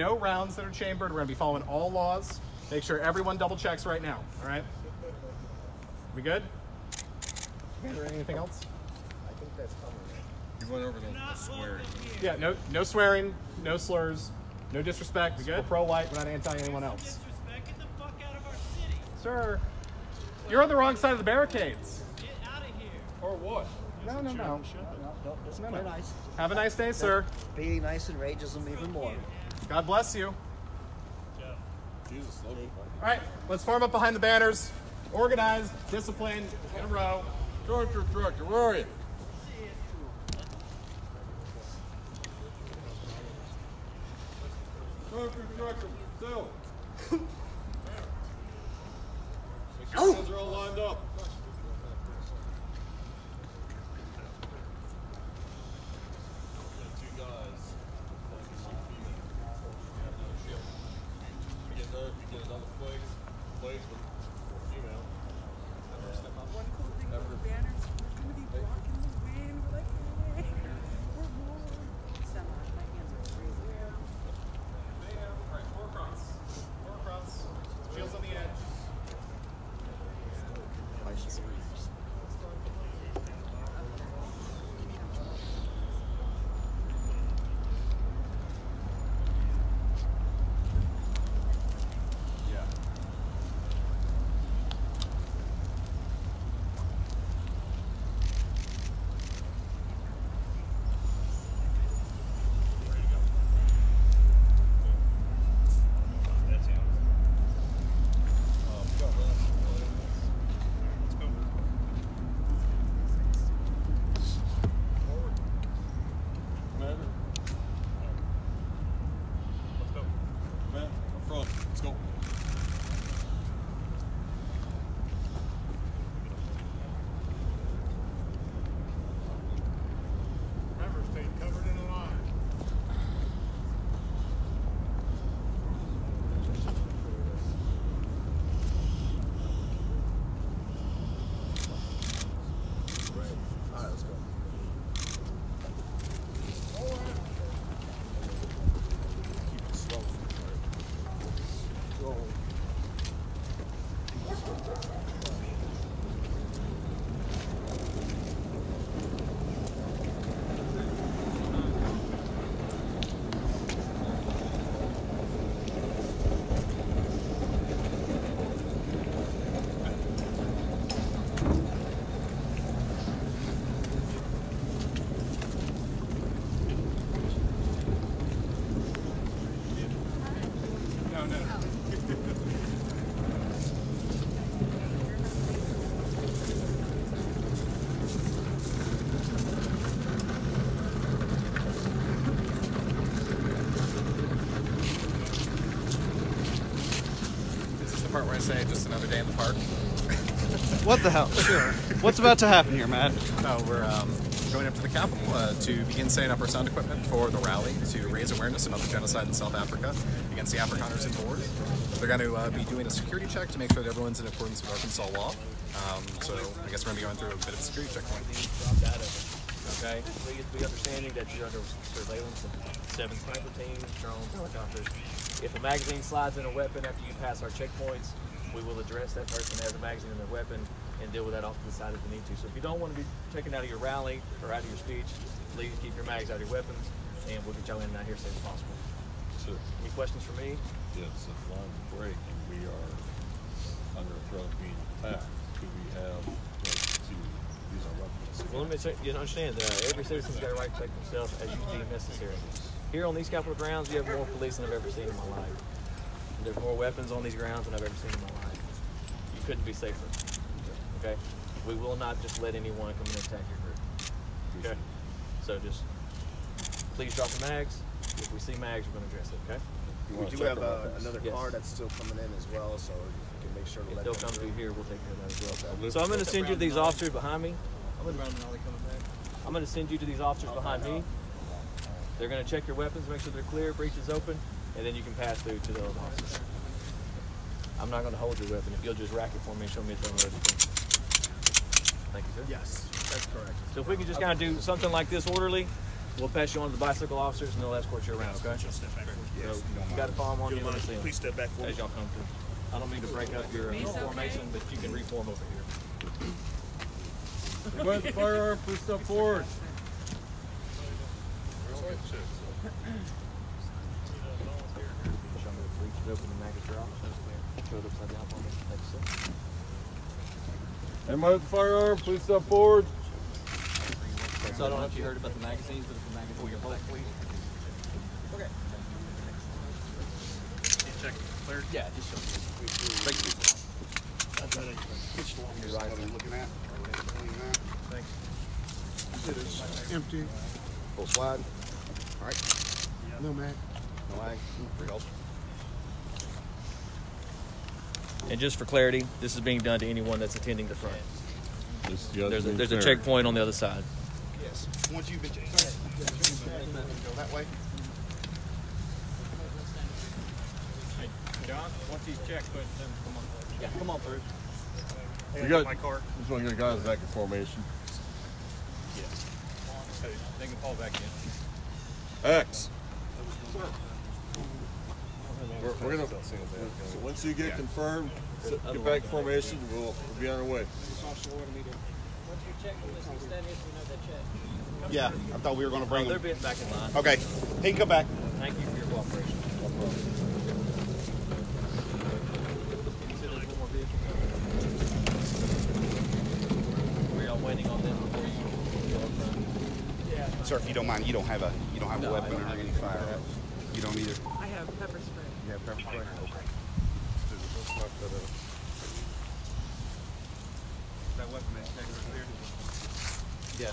no rounds that are chambered. We're going to be following all laws. Make sure everyone double checks right now. All right? We good? Anything else? I think that's coming. You went over the swearing. Yeah, no swearing, no slurs, no disrespect. We good? We're pro-white. We're not anti anyone else. Get the fuck out of our city. Sir, you're on the wrong side of the barricades. Get out of here. Or what? No. No, just No. play nice. Have a nice day, sir. Being nice enrages them even more. God bless you. Jesus, love you. All right, let's form up behind the banners. Organized, disciplined, in a row. Tractor, where are you? Tractor, still. Make sure you guys are all lined up. Two guys. You get another flag with female. Never step up. One cool thing about the banners, we're going to be blocking the wind. We're like, hey, we're more. Sound like my hands are crazy. All right, four across. Shields on the edge. Part where I say just another day in the park. What the hell? Sure. What's about to happen here, Matt? No, we're going up to the Capitol to begin setting up our sound equipment for the rally to raise awareness about the genocide in South Africa against the Afrikaners and Boers. They're going to be doing a security check to make sure that everyone's in accordance with Arkansas law. So I guess we're going to be going through a bit of a security checkpoint. Okay, we understanding that you're under surveillance of 7 sniper teams, drones, helicopters. If a magazine slides in a weapon after you pass our checkpoints, we will address that person as a magazine in their weapon and deal with that off to the side if we need to. So if you don't want to be taken out of your rally or out of your speech, please keep your mags out of your weapons, and we'll get y'all in and out here as safe as possible. Sure. Any questions for me? Yes, if lines break and we are under a threat of being attacked, do we have right to use our weapons? Well, let me say, you understand that every citizen's got a right to protect themselves as you deem necessary. Here on these Capitol grounds, you have more police than I've ever seen in my life. There's more weapons on these grounds than I've ever seen in my life. You couldn't be safer. Okay? We will not just let anyone come in and attack your group. Okay? So just please drop the mags. If we see mags, we're going to address it. Okay? We do have another car that's still coming in as well, so you can make sure to If let they'll them come through through. here, we'll take care of that as well. So I'm going to send you to these officers behind me. I'm going to send you to these officers behind me. They're going to check your weapons, make sure they're clear, breach is open, and then you can pass through to the other officers. I'm not going to hold your weapon. If you'll just rack it for me and show me it's unloaded. Thank you, sir. Yes, that's correct. So if we can just kind of do something like this orderly, We'll pass you on to the bicycle officers, and they'll escort you around. Okay? Step back forward. No, Yes. You got to follow them on you. Please step back forward. As y'all come through. I don't mean to break up your formation, but you can reform over here. With the firearm, please step forward. Open the magazine drop. Throw it upside down for me. Thanks, sir. And with the firearm, please step forward. So I don't know if you heard about the magazines, but if the magazines are both clean. Okay. You check clear? Yeah, just show me. Break it. You're right. What are you looking at? Thanks. Empty. Full slide. All right. No mag. No lag. Free hold. And just for clarity, this is being done to anyone that's attending the front. There's a checkpoint on the other side. Yes. Once you've been checked. Go that way. John, once he's checked, then come on. Yeah, come on through. We got my car. Just want to get a guy back in formation. Yes. Okay, they can fall back in. X. We're gonna. So once you get confirmed, get back in formation. We'll be on our way. Yeah, I thought we were going to bring They're them. being back in line. Okay. He can come back. Thank you for your cooperation. We're all waiting on them before you go up front. Sir, if you don't mind, you don't have a weapon or any fire. You don't either. I have pepper spray. You have pepper spray? Okay. That weapon inspector cleared. Yeah.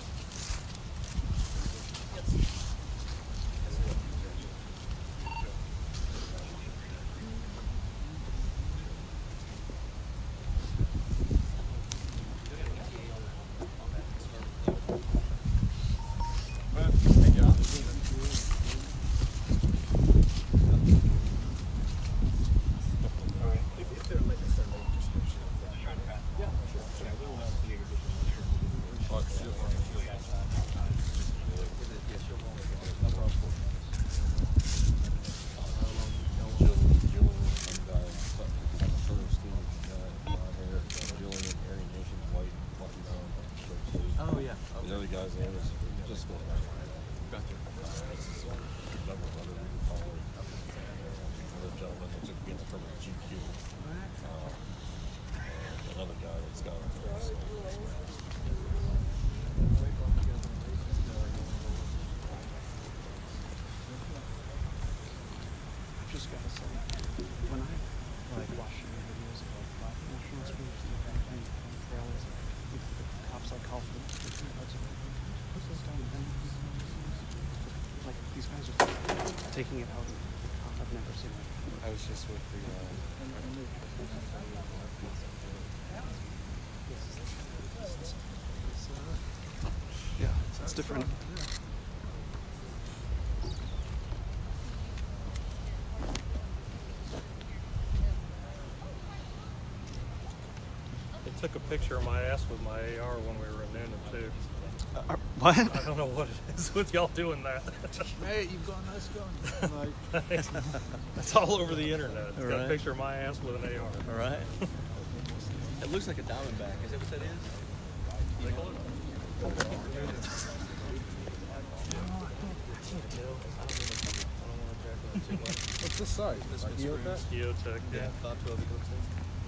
Oh yeah. The other guys there was just going back. Another gentleman that took being from GQ. Another guy that's got Just gotta say, when I like watching videos of like nationalist groups and campaign rallies, the cops like call for them to put those down. Like these guys are taking it out. I've never seen it. I was just with the. Yeah, it's different. They took a picture of my ass with my AR when we were in Noonan too. What? I don't know what it is with y'all doing that. Hey, you've gone nice going. Like, It's all over the internet. It's got a Right. picture of my ass with an AR. All right. It looks like a diamondback. Is that what that is? Take a look. What's this site? Geotech, yeah.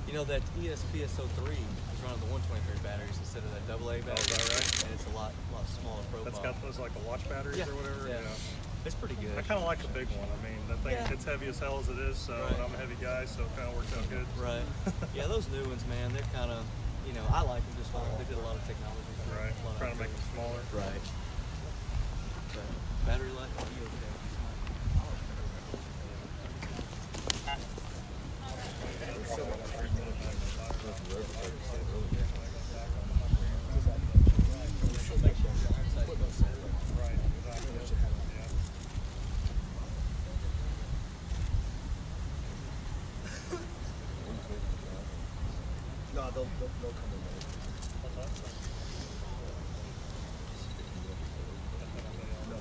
You know that ESPSO3 is running the 123 batteries instead of that AA battery, right? and it's a lot smaller profile. That's got those like the watch batteries Yeah. or whatever. Yeah. It's pretty good. I kind of like the big one. I mean, that thing, Yeah. it's heavy as hell as it is, so Right. and I'm a heavy guy, so it kind of works out good. Right. Yeah, those new ones, man, they're kind of, I like them just fine. They did a lot of technology. Right. A lot of Trying to make them upgrades. smaller. Right. But battery life, you okay? No, they'll come in. What's that? No,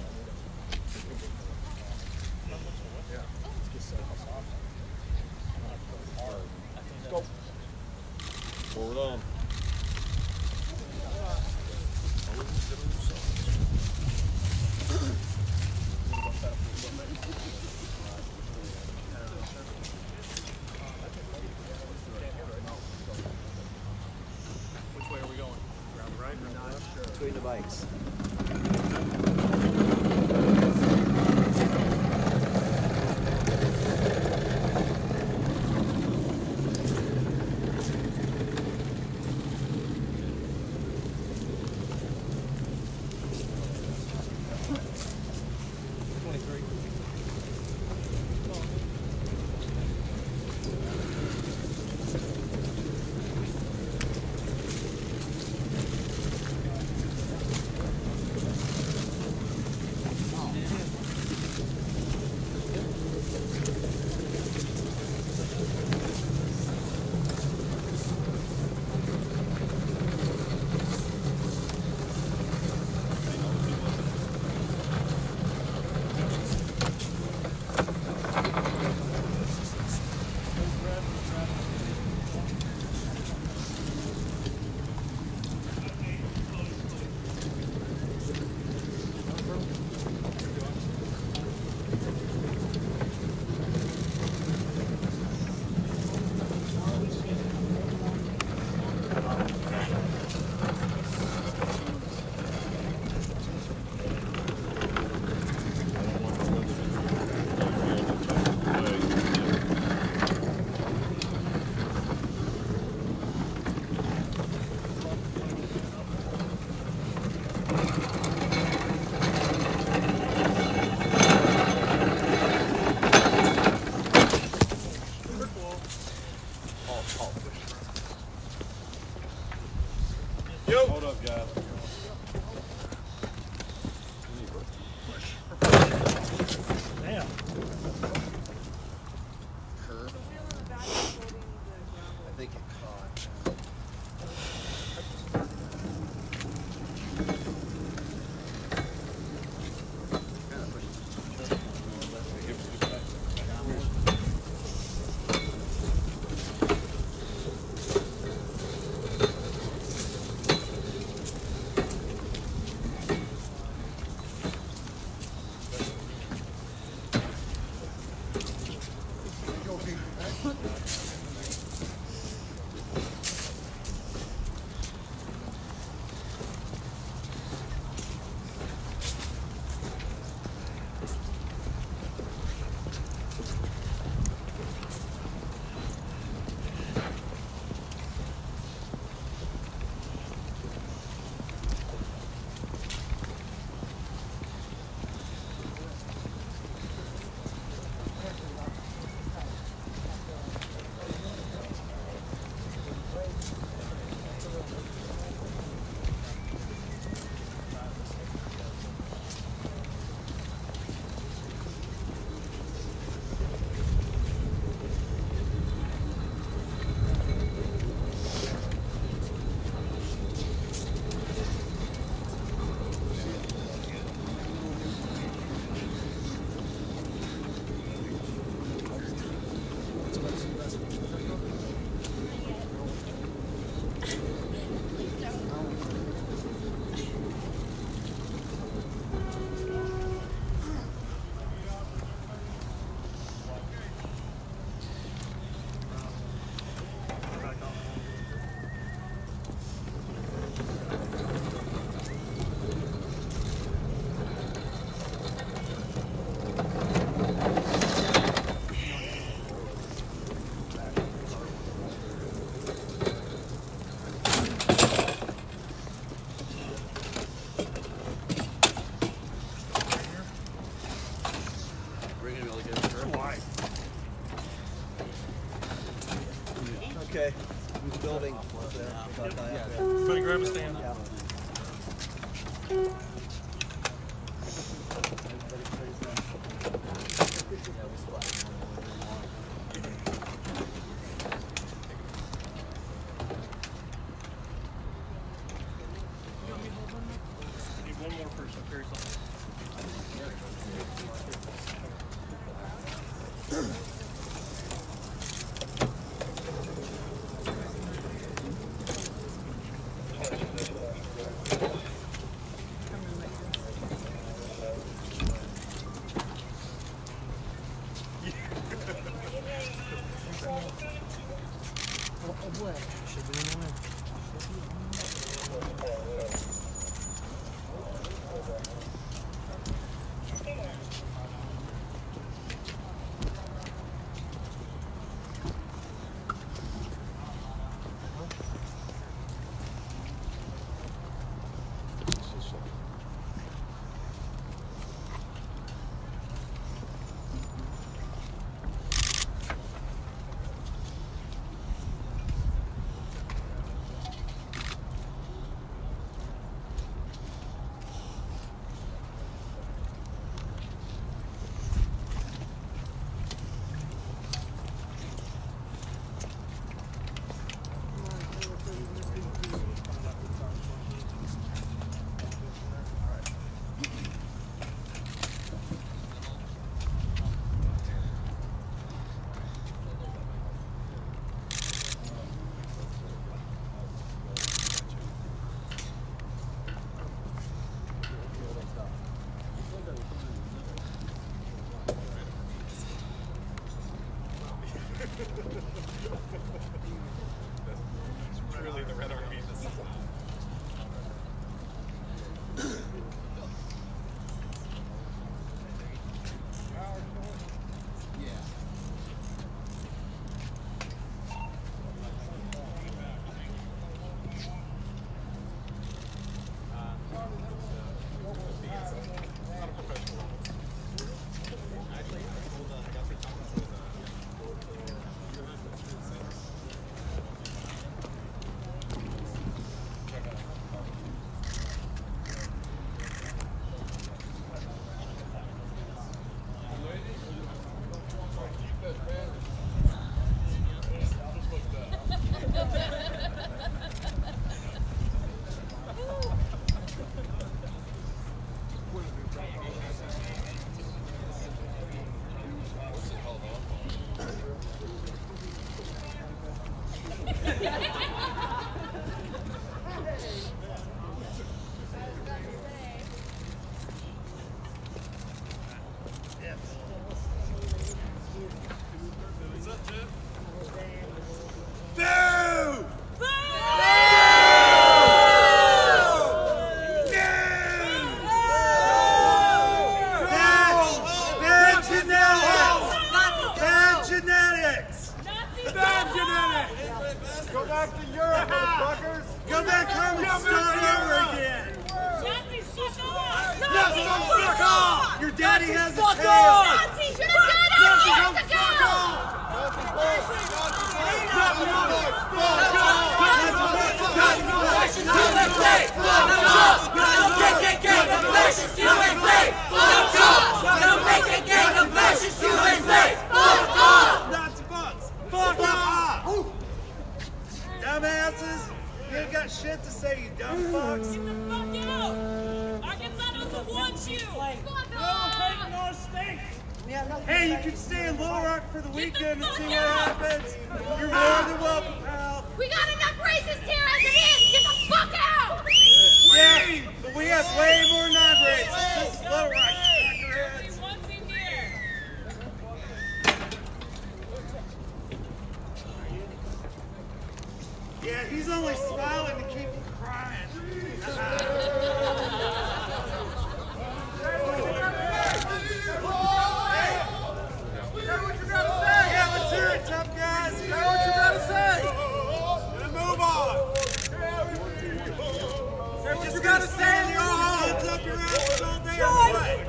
Okay, who's building? Somebody grab a stand. Need one more person to carry something. Really the Red Army. Go back to Europe, motherfuckers! Go back home and start over again! Nazis, fuck off! Nazis, fuck off! Your daddy has a tail! Nazis, your daddy has a tail! Dumbasses! You ain't got shit to say, you dumb fucks! Get the fuck out! Arkansas doesn't want you! Fuck off! Hey, you can stay in Little Rock for the weekend and see what happens! You're more than welcome, pal! We got enough racists here as it is! Get the fuck out! Yeah, but we have way more non-racists! This is Little Rock, fuckerheads! We want you here! Yeah, he's only smiling to keep from crying. Yeah, let's hear it, tough guys. Say what you gotta say. And move on. Say what you gotta say and go home. Hands up your asses all day.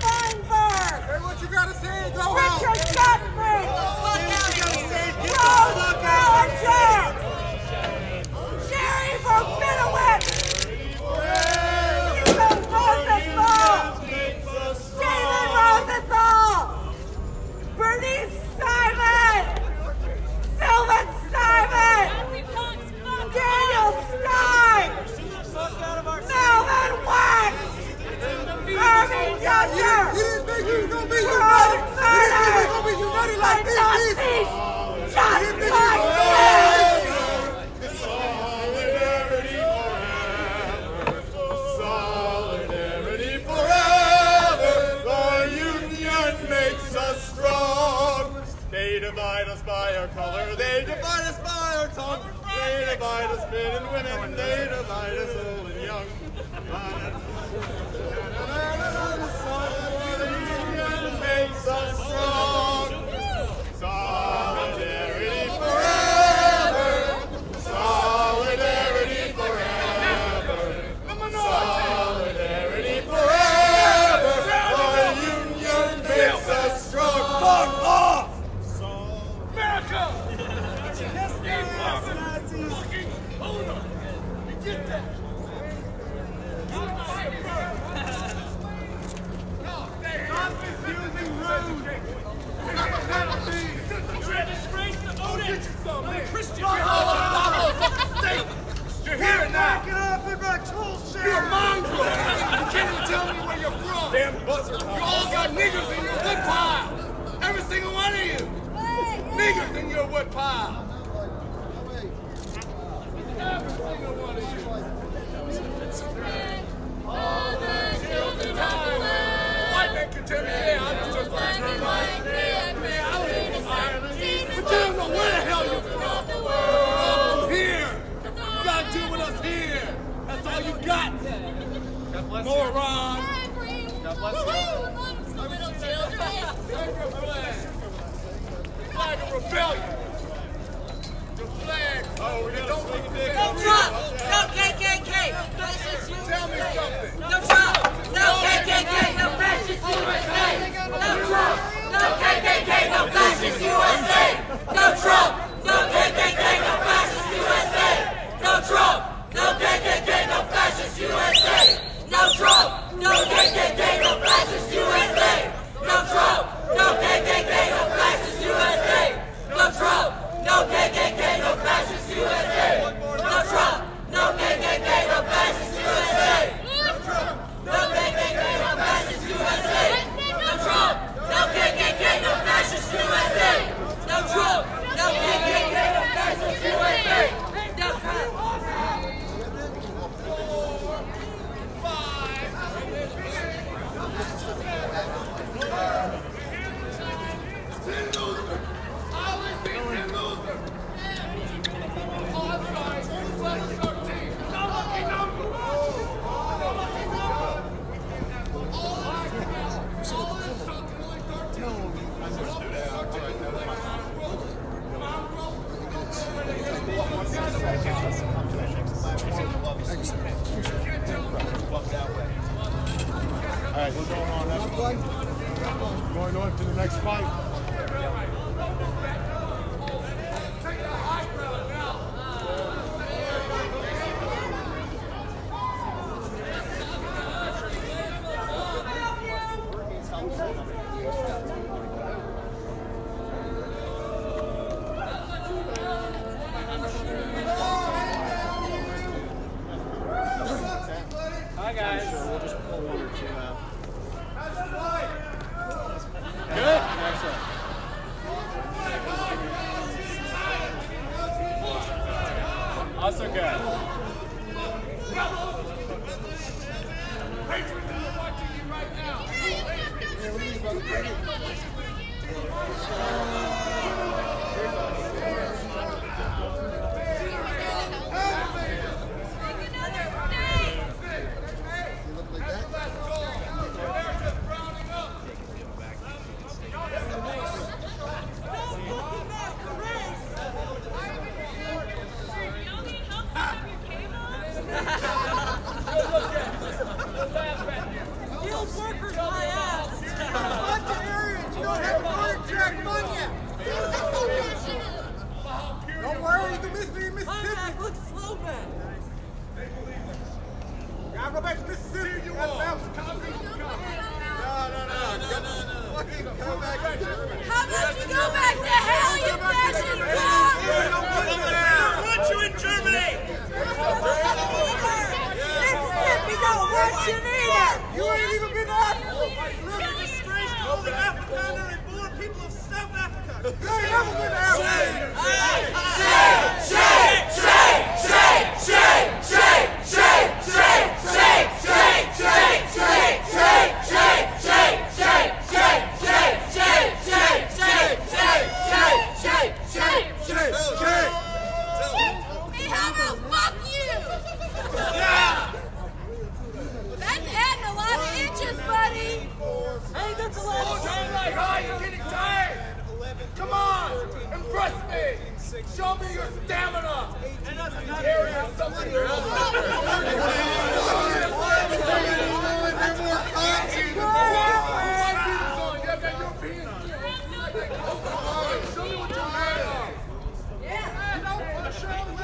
Feinberg! Say what you gotta say and go home. Richard Sutton! Say what you gotta say and get the Rose fuck out. Bellinger! Jerry Verbinowitz! Stephen Rosenthal! David Rosenthal! Bernice Simon! Sylvan Simon! Daniel Stein! Melvin Wax! Irving Dutcher! You didn't think you was gonna be Rose united? You Murder! didn't think you was gonna be united like this? Nazis! Just like this! Solidarity forever. The union makes us strong. They divide us by our color. They divide us by our tongue. They divide us men and women. They divide us old and young. The union makes us strong. Solidarity forever. Solidarity forever. Solidarity forever. The union makes us strong. Fuck off! America! Fucking owner! You get that? Stop confusing rude! You're here now! Get up in my tool shed! You're a mongrel! You can't even tell me where you're from! Damn buzzer! You all got niggers in your wood pile! Every single one of you! Niggers in your wood pile! Every single one of you! All the children of the white man can tell me, yeah, I was just like her, right? Yeah, I was from Ireland. But you don't know where the hell you're from! Here! You gotta deal with us here! That's all you got! God bless you. Moron! God bless you. The little children! The flag of rebellion! The flag! Oh, we don't swing it big! No Trump! No KKK! Tell me something! No Trump! No KKK! No fascist USA! No Trump! No KKK! No fascist USA! No Trump! No KKK! No fascist USA! No Trump! No KKK! No fascist USA! No Trump! No KKK! No fascist USA! No Trump! No KKK! No fascist USA! No Trump! No KKK! No fascist USA! No Trump! No going on to the next fight. Hi guys. Sure, we'll just pull one or two out. Good? Also good. Skilled workers, my ass. Bunch of Arians, you don't have a heart attack money yet. Don't worry, you can miss me in Mississippi. My looks slow back. Gotta go back to Mississippi. You want No. Fucking go back to Germany. How about you go back to hell, you fascist dog? want you in Germany. Mississippi don't want you neither. You ain't even been to Africa. Look at the strange holding Afrikaner and born people of South Africa. You ain't never been to Hey, how about fuck you? That's adding a lot of inches, buddy. Hey, that's a lot of shit like high, you're getting tired. Come on, impress me. Show me your stamina. Carry something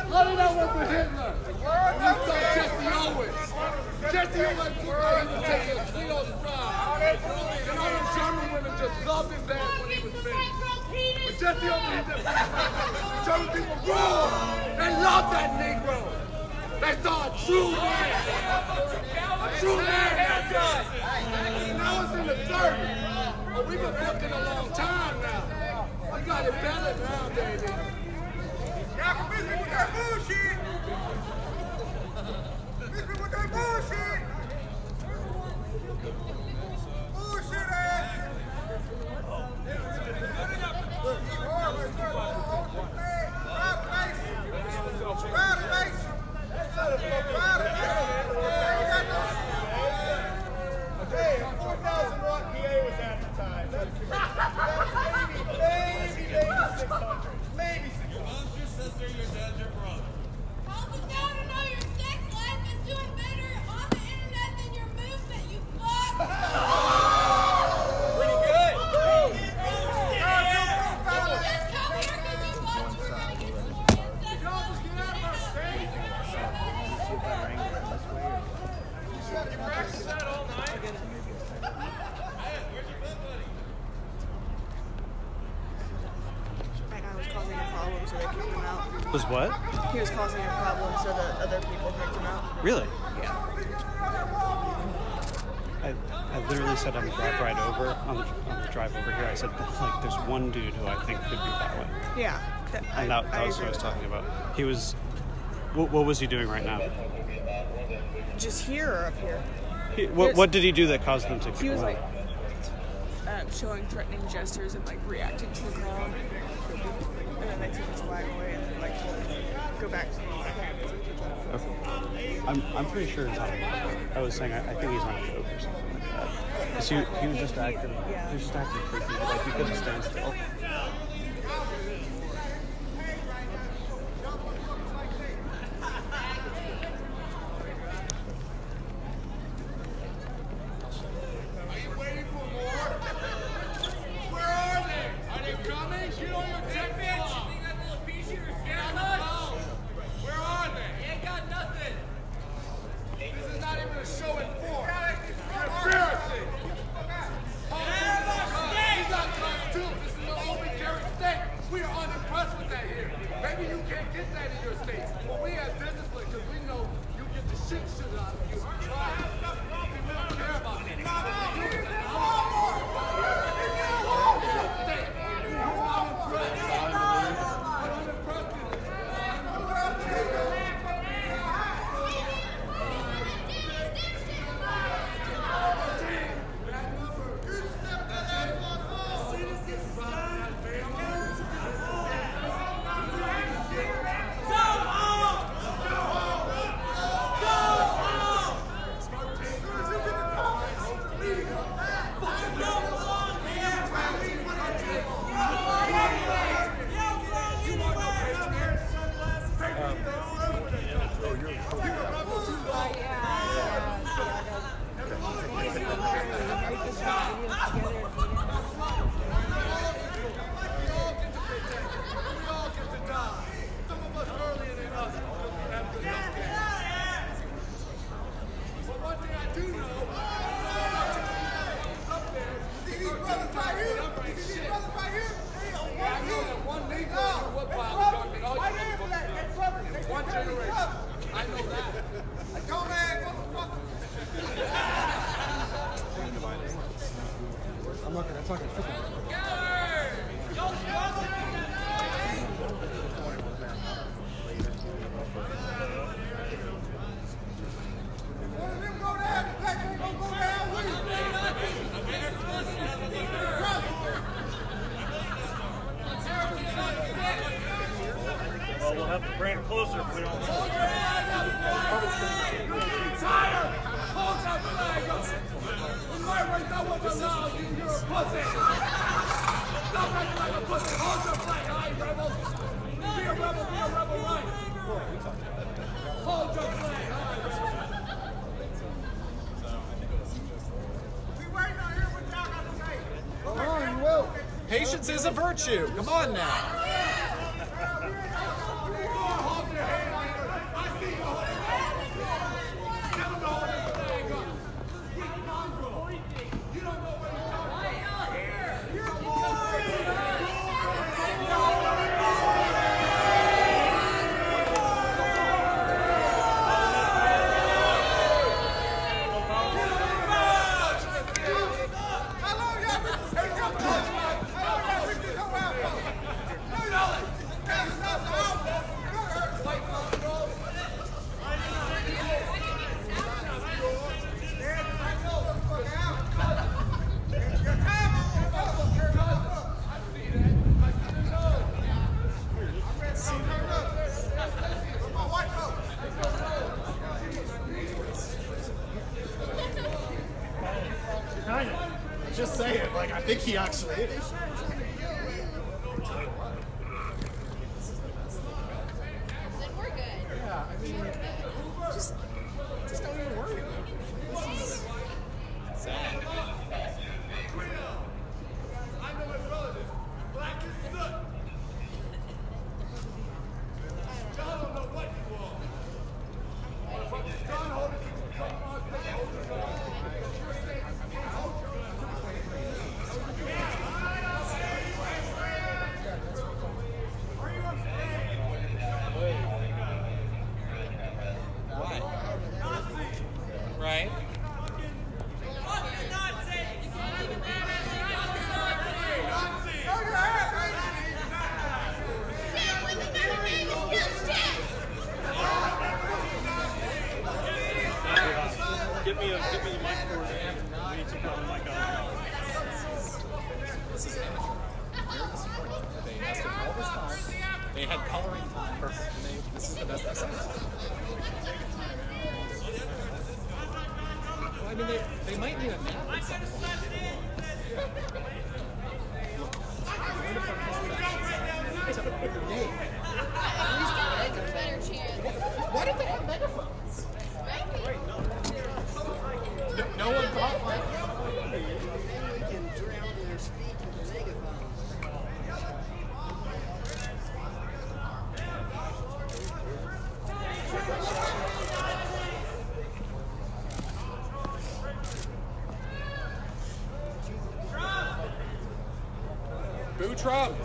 Let it out with Hitler. You saw Jesse Owens. Jesse Owens was able to take his Leo's pride. You know, the German women just loved his ass when he was finished. But Jesse Owens, German people ruled. They loved that Negro. They saw a true man. A true man had done. Now it's in the dirt. But we've been cooking a long time now. We got it better now, baby. Y'all can miss me with that bullshit. Miss me with that bullshit. Bullshit ass. Hey, 4,000 watt PA was advertised. Maybe 600. Maybe 600. Calls it down to know your sex life is doing better on the internet than your movement, you fuck. Pretty good. You just come here because you thought you were going to get some sex That guy was causing a problem, so they kicked him out. Was what? He was causing a problem, so the other people kicked him out. Really? Yeah. I literally said on the drive right over, on the drive over here, I said, like, there's one dude who I think could be that way. Yeah. And that was what I was talking about. He was, what was he doing right now? Just here or up here? What did he do that caused them to kick He was him like out? showing threatening gestures and like reacting to the crowd. And then they took his flag away and then like told him to go back to the flag. Okay. I'm pretty sure it's on. I was saying I think he's on a joke or something like that. 'Cause he was just acting. He was just acting freaky. Like he couldn't stand still. We are unimpressed with that here. Maybe you can't get that in your states, but we as businessmen, because we know you get the shit out of you. Try it. We don't care about that. Patience is a virtue. Come on now. Just say it, like I think he actually is. Then we're good. Yeah, I mean, just don't even worry. This is sad. I know his relatives. Black as soot. Y'all don't know what you are. But John Holden, come on, hold the gun. Right? Give me the mic cord and we need to put the mic on. This is amateur. They're the support. They invested all this time. They had coloring time. Perfect. And this is the best they've seen. Well, I mean, they might need a nap at some point. Why did they have megaphones? No one thought like We can drown their speak in the megaphone. Boo Trump!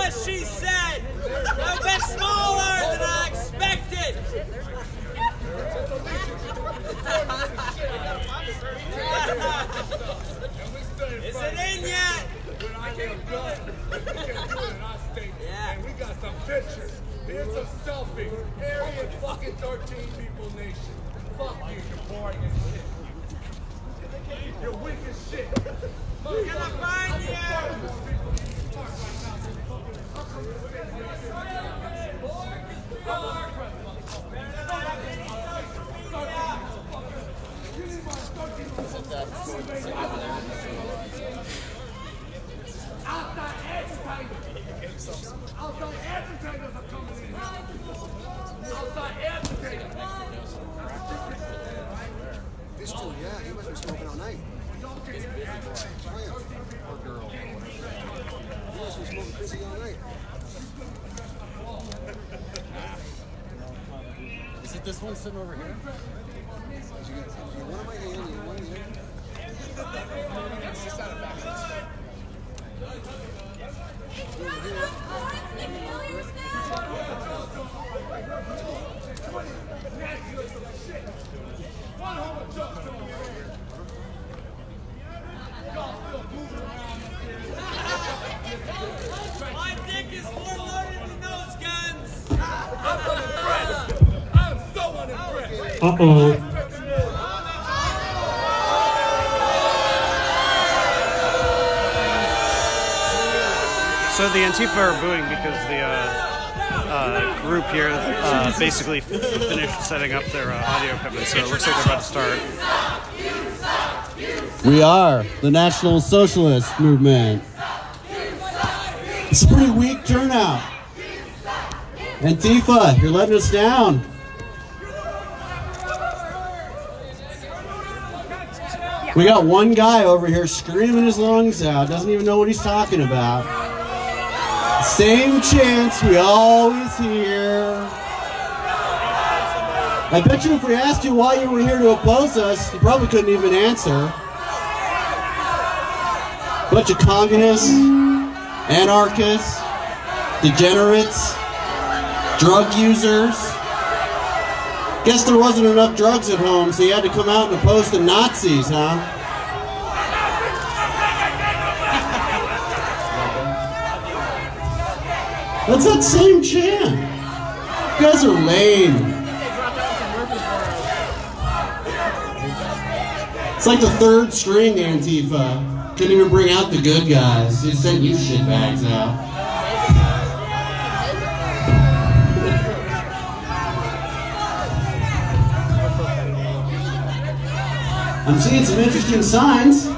what she said. A bit smaller than I expected. Is it in yet? Yeah. And we got some pictures. Here's some selfies. Arian fucking 13 people nation. Fuck you, you're boring as shit. You're weak as shit. Can I find you? Outside agitators are coming in. Outside agitators. This dude, yeah, he must be smoking all night. Or girl. He must be smoking Chrissy all night. Is it this one sitting over here? One in my hand, you one here. It's just out of back. My dick is more loaded than those guns. I'm unimpressed. I'm so unimpressed. Uh-oh. So the Antifa are booing because the group here basically finished setting up their audio equipment, so it looks like they're about to start. We are the National Socialist Movement. It's a pretty weak turnout. Antifa, you're letting us down. We got one guy over here screaming his lungs out, doesn't even know what he's talking about. Same chants we always hear. I bet you if we asked you why you were here to oppose us, you probably couldn't even answer. Bunch of communists, anarchists, degenerates, drug users. Guess there wasn't enough drugs at home, so you had to come out and oppose the Nazis, huh? That's that same chant. You guys are lame. It's like the third string Antifa. Couldn't even bring out the good guys. They sent you shitbags out. I'm seeing some interesting signs.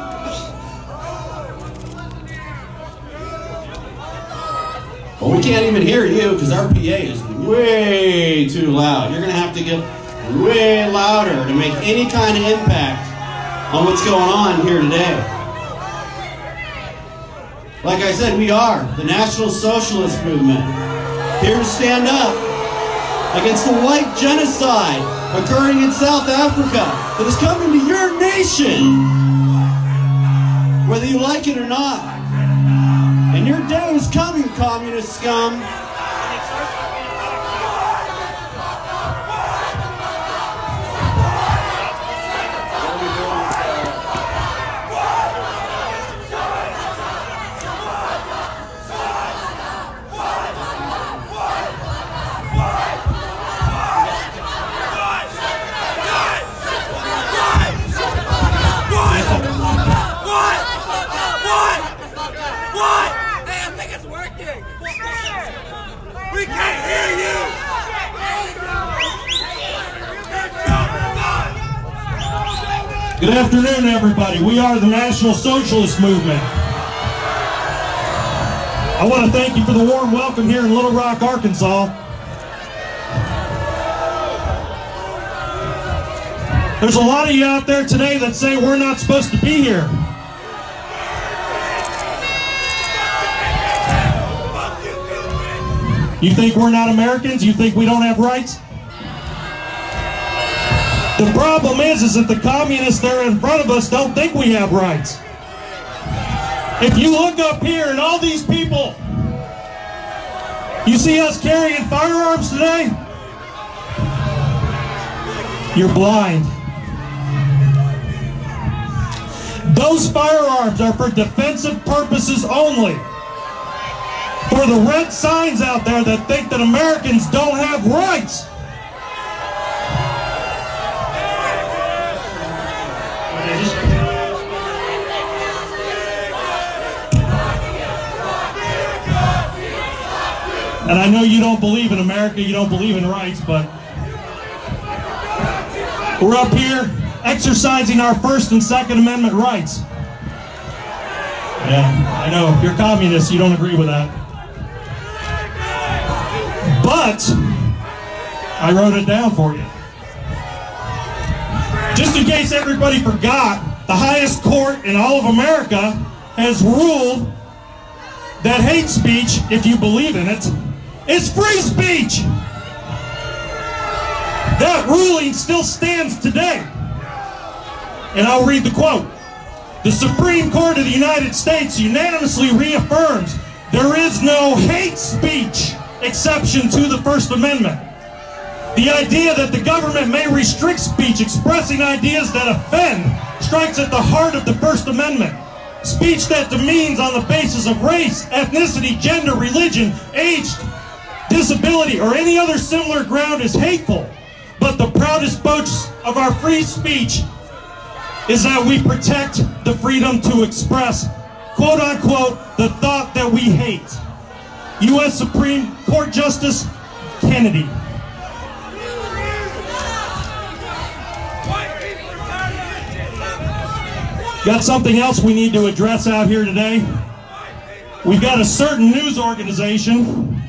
Well, we can't even hear you because our PA is way too loud. You're going to have to get way louder to make any kind of impact on what's going on here today. Like I said, we are the National Socialist Movement, here to stand up against the white genocide occurring in South Africa that is coming to your nation, whether you like it or not. And your day is coming, communist scum. We can't hear you! Good afternoon, everybody. We are the National Socialist Movement. I want to thank you for the warm welcome here in Little Rock, Arkansas. There's a lot of you out there today that say we're not supposed to be here. You think we're not Americans? You think we don't have rights? The problem is that the communists that are in front of us don't think we have rights. If you look up here and all these people You see us carrying firearms today? You're blind. Those firearms are for defensive purposes only. For the red signs out there that think that Americans don't have rights. And I know you don't believe in America, you don't believe in rights, but we're up here exercising our First and Second Amendment rights. Yeah, I know, you're communists, you don't agree with that. But I wrote it down for you. Just in case everybody forgot, the highest court in all of America has ruled that hate speech, if you believe in it, is free speech. That ruling still stands today. And I'll read the quote. The Supreme Court of the United States unanimously reaffirms there is no hate speech exception to the First Amendment. The idea that the government may restrict speech expressing ideas that offend strikes at the heart of the First Amendment. Speech that demeans on the basis of race, ethnicity, gender, religion, age, disability, or any other similar ground is hateful. But the proudest boast of our free speech is that we protect the freedom to express, quote unquote, the thought that we hate. U.S. Supreme Court Justice Kennedy. Got something else we need to address out here today. We've got a certain news organization.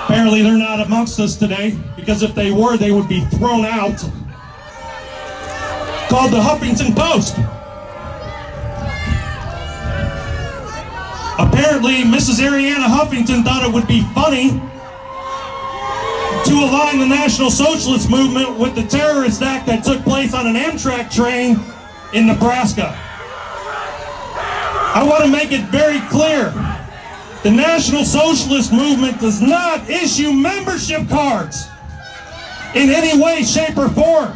Apparently they're not amongst us today, because if they were, they would be thrown out. Called the Huffington Post. Apparently, Mrs. Arian Huffington thought it would be funny to align the National Socialist Movement with the terrorist act that took place on an Amtrak train in Nebraska. I want to make it very clear. The National Socialist Movement does not issue membership cards in any way, shape, or form.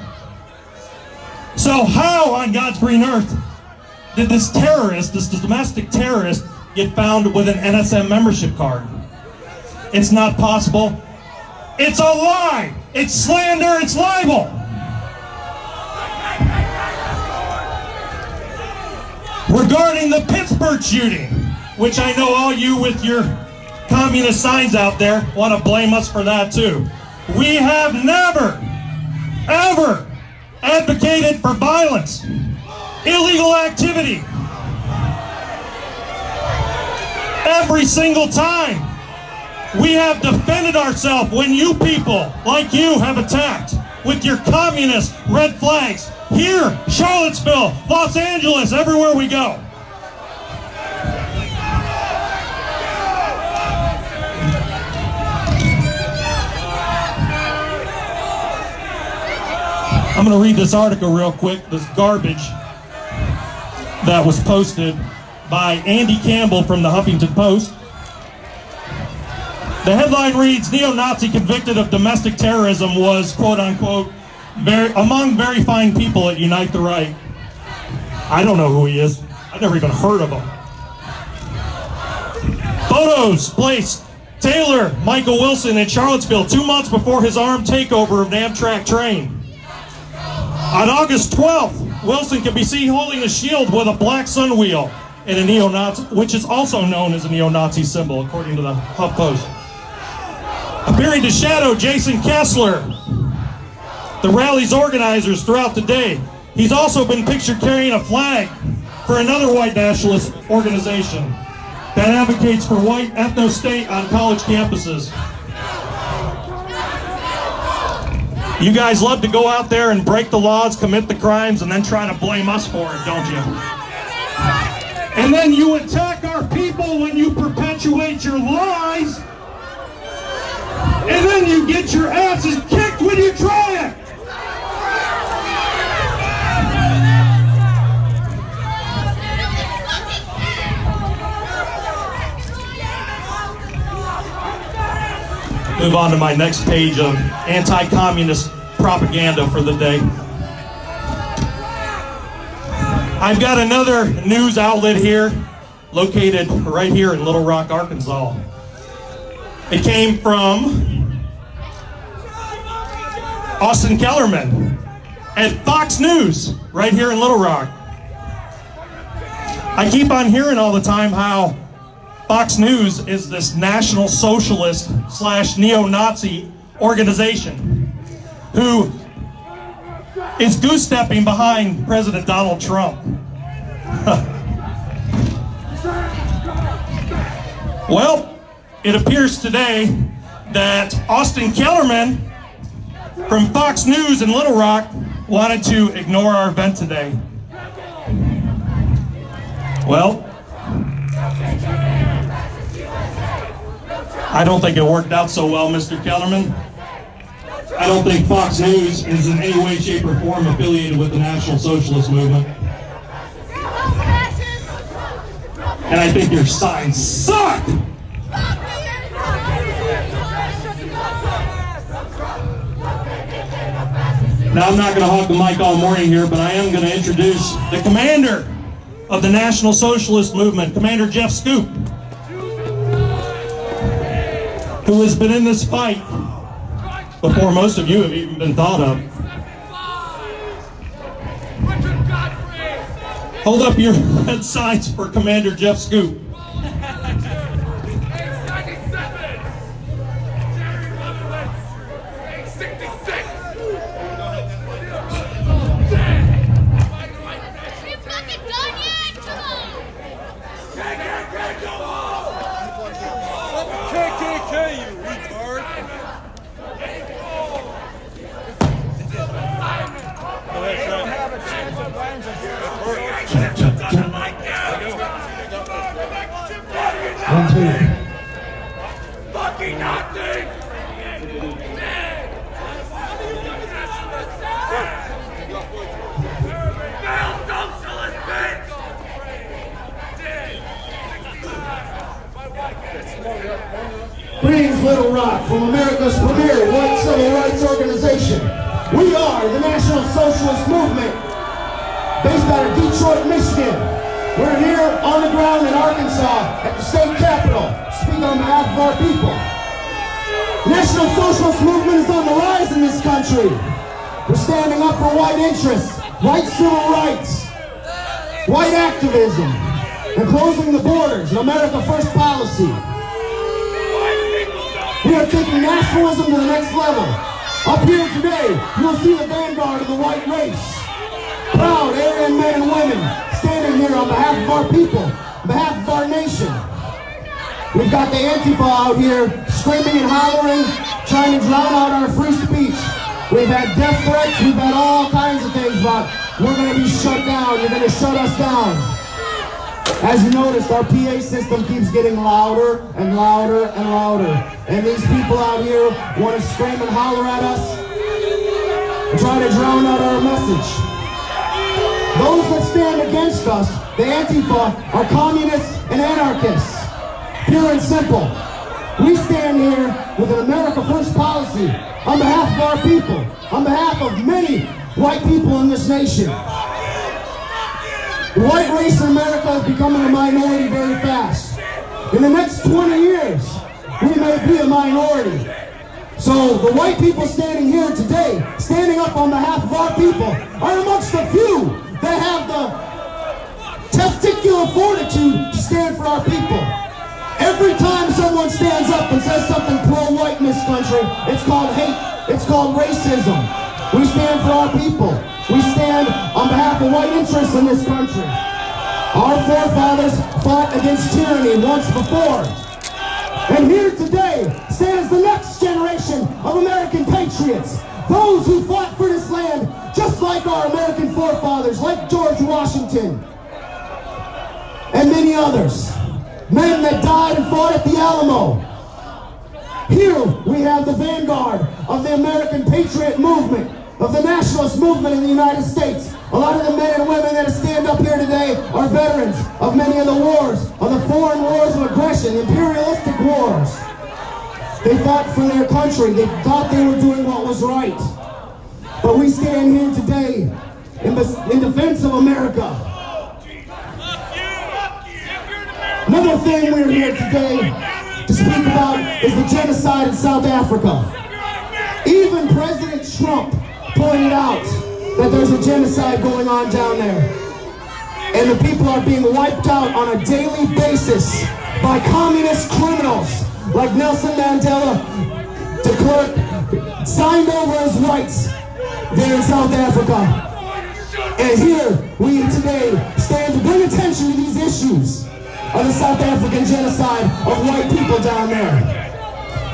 So how on God's green earth did this terrorist, this domestic terrorist, get found with an NSM membership card? It's not possible. It's a lie. It's slander. It's libel. Regarding the Pittsburgh shooting, which I know all you with your communist signs out there want to blame us for that too. We have never, ever advocated for violence, illegal activity. Every single time we have defended ourselves when you people like you have attacked with your communist red flags here, Charlottesville, Los Angeles, everywhere we go. I'm going to read this article real quick, this garbage that was posted by Andy Campbell from the Huffington Post. The headline reads, neo-Nazi convicted of domestic terrorism was, quote-unquote, among very fine people at Unite the Right. I don't know who he is. I've never even heard of him. Photos placed Taylor Michael Wilson in Charlottesville 2 months before his armed takeover of an Amtrak train. On August 12th, Wilson can be seen holding a shield with a black sun wheel and a neo-Nazi, which is also known as a neo-Nazi symbol, according to the Huff Post. Appearing to shadow Jason Kessler, the rally's organizers throughout the day. He's also been pictured carrying a flag for another white nationalist organization that advocates for white ethno-state on college campuses. You guys love to go out there and break the laws, commit the crimes, and then try to blame us for it, don't you? And then you attack our people when you perpetuate your lies, and then you get your asses kicked when you try it. move on to my next page of anti-communist propaganda for the day. I've got another news outlet here, located right here in Little Rock, Arkansas. It came from Austin Kellerman at Fox News, right here in Little Rock. I keep on hearing all the time how Fox News is this National Socialist / neo-Nazi organization who is goose-stepping behind President Donald Trump. Well, it appears today that Austin Kellerman from Fox News in Little Rock wanted to ignore our event today. Well, I don't think it worked out so well, Mr. Kellerman. I don't think Fox News is in any way, shape, or form affiliated with the National Socialist Movement. And I think your signs suck! Now, I'm not going to hog the mic all morning here, but I am going to introduce the commander of the National Socialist Movement, Commander Jeff Scoop, who has been in this fight before most of you have even been thought of. Hold up your red signs for Commander Jeff Scoop. Greetings, Little Rock, from America's premier white civil rights organization. We are the National Socialist Movement, based out of Detroit, Michigan. We're here on the ground in Arkansas at the state capitol, speaking on behalf of our people. The National Socialist Movement is on the rise in this country. We're standing up for white interests, white civil rights, white activism, and closing the borders, and America First policy. We are taking nationalism to the next level. Up here today, you'll see the vanguard of the white race. Proud Aryan men and women standing here on behalf of our people, on behalf of our nation. We've got the Antifa out here screaming and hollering, trying to drown out our free speech. We've had death threats, we've had all kinds of things about we're going to be shut down, you're going to shut us down. As you noticed, our PA system keeps getting louder and louder and louder. And these people out here want to scream and holler at us and try to drown out our message. Those that stand against us, the Antifa, are communists and anarchists. Pure and simple. We stand here with an America First policy on behalf of our people, on behalf of many white people in this nation. The white race in America is becoming a minority very fast. In the next 20 years, we may be a minority. So the white people standing here today, standing up on behalf of our people, are amongst the few that have the testicular fortitude to stand for our people. Every time someone stands up and says something pro-white in this country, it's called hate, it's called racism. We stand for our people. We stand on behalf of white interests in this country. Our forefathers fought against tyranny once before. And here today stands the next generation of American patriots. Those who fought for this land just like our American forefathers, like George Washington and many others. Men that died and fought at the Alamo. Here we have the vanguard of the American Patriot Movement, of the nationalist movement in the United States. A lot of the men and women that stand up here today are veterans of many of the wars, of the foreign wars of aggression, imperialistic wars. They fought for their country. They thought they were doing what was right. But we stand here today in defense of America. Another thing we're here today to speak about is the genocide in South Africa. Even President Trump pointed out that there's a genocide going on down there. And the people are being wiped out on a daily basis by communist criminals like Nelson Mandela signed over his rights there in South Africa. And here we today stand to bring attention to these issues of the South African genocide of white people down there.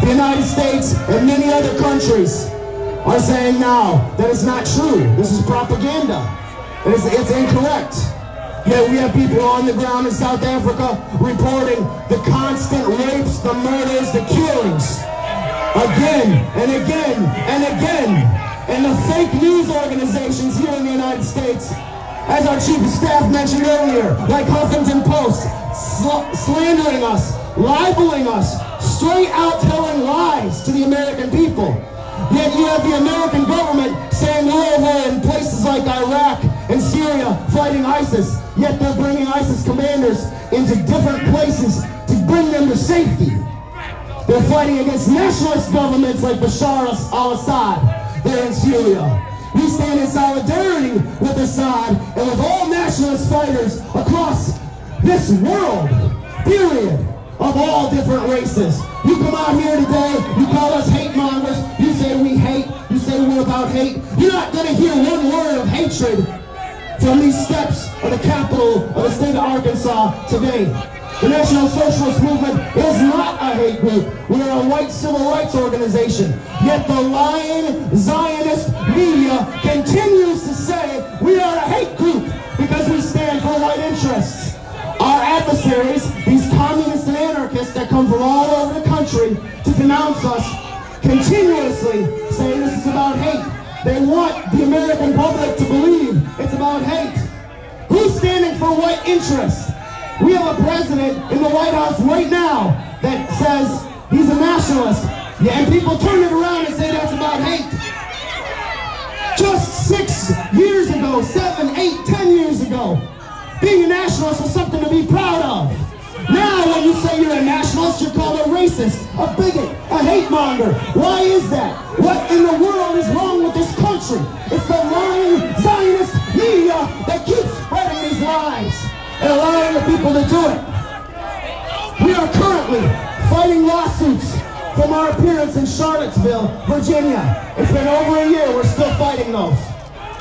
The United States and many other countries are saying now that it's not true. This is propaganda. It's incorrect. Yet we have people on the ground in South Africa reporting the constant rapes, the murders, the killings. Again and again and again. And the fake news organizations here in the United States, as our Chief of Staff mentioned earlier, like Huffington Post, slandering us, libeling us, straight out telling lies to the American people. Yet you have the American government saying we're over in places like Iraq and Syria fighting ISIS. Yet they're bringing ISIS commanders into different places to bring them to safety. They're fighting against nationalist governments like Bashar al-Assad there in Syria. We stand in solidarity with Assad and with all nationalist fighters across this world, period, of all different races. You come out here today, you call us hate mongers, you say we hate, you say we're about hate. You're not going to hear one word of hatred from these steps of the capital of the state of Arkansas today. The National Socialist Movement is not a hate group. We are a white civil rights organization. Yet the lying Zionist media continues to say we are a hate group because we stand for white interests. Our adversaries, these communists and anarchists that come from all over the country to denounce us, continuously say this is about hate. They want the American public to believe it's about hate. Who's standing for white interests? We have a president in the White House right now that says he's a nationalist. Yeah, and people turn it around and say that's about hate. Just 6 years ago, 7, 8, 10 years ago, being a nationalist was something to be proud of. Now when you say you're a nationalist, you're called a racist, a bigot, a hate monger. Why is that? What in the world is wrong with this country? It's the lying Zionist media that keeps spreading these lies and allowing the people to do it. We are currently fighting lawsuits from our appearance in Charlottesville, Virginia. It's been over a year, we're still fighting those.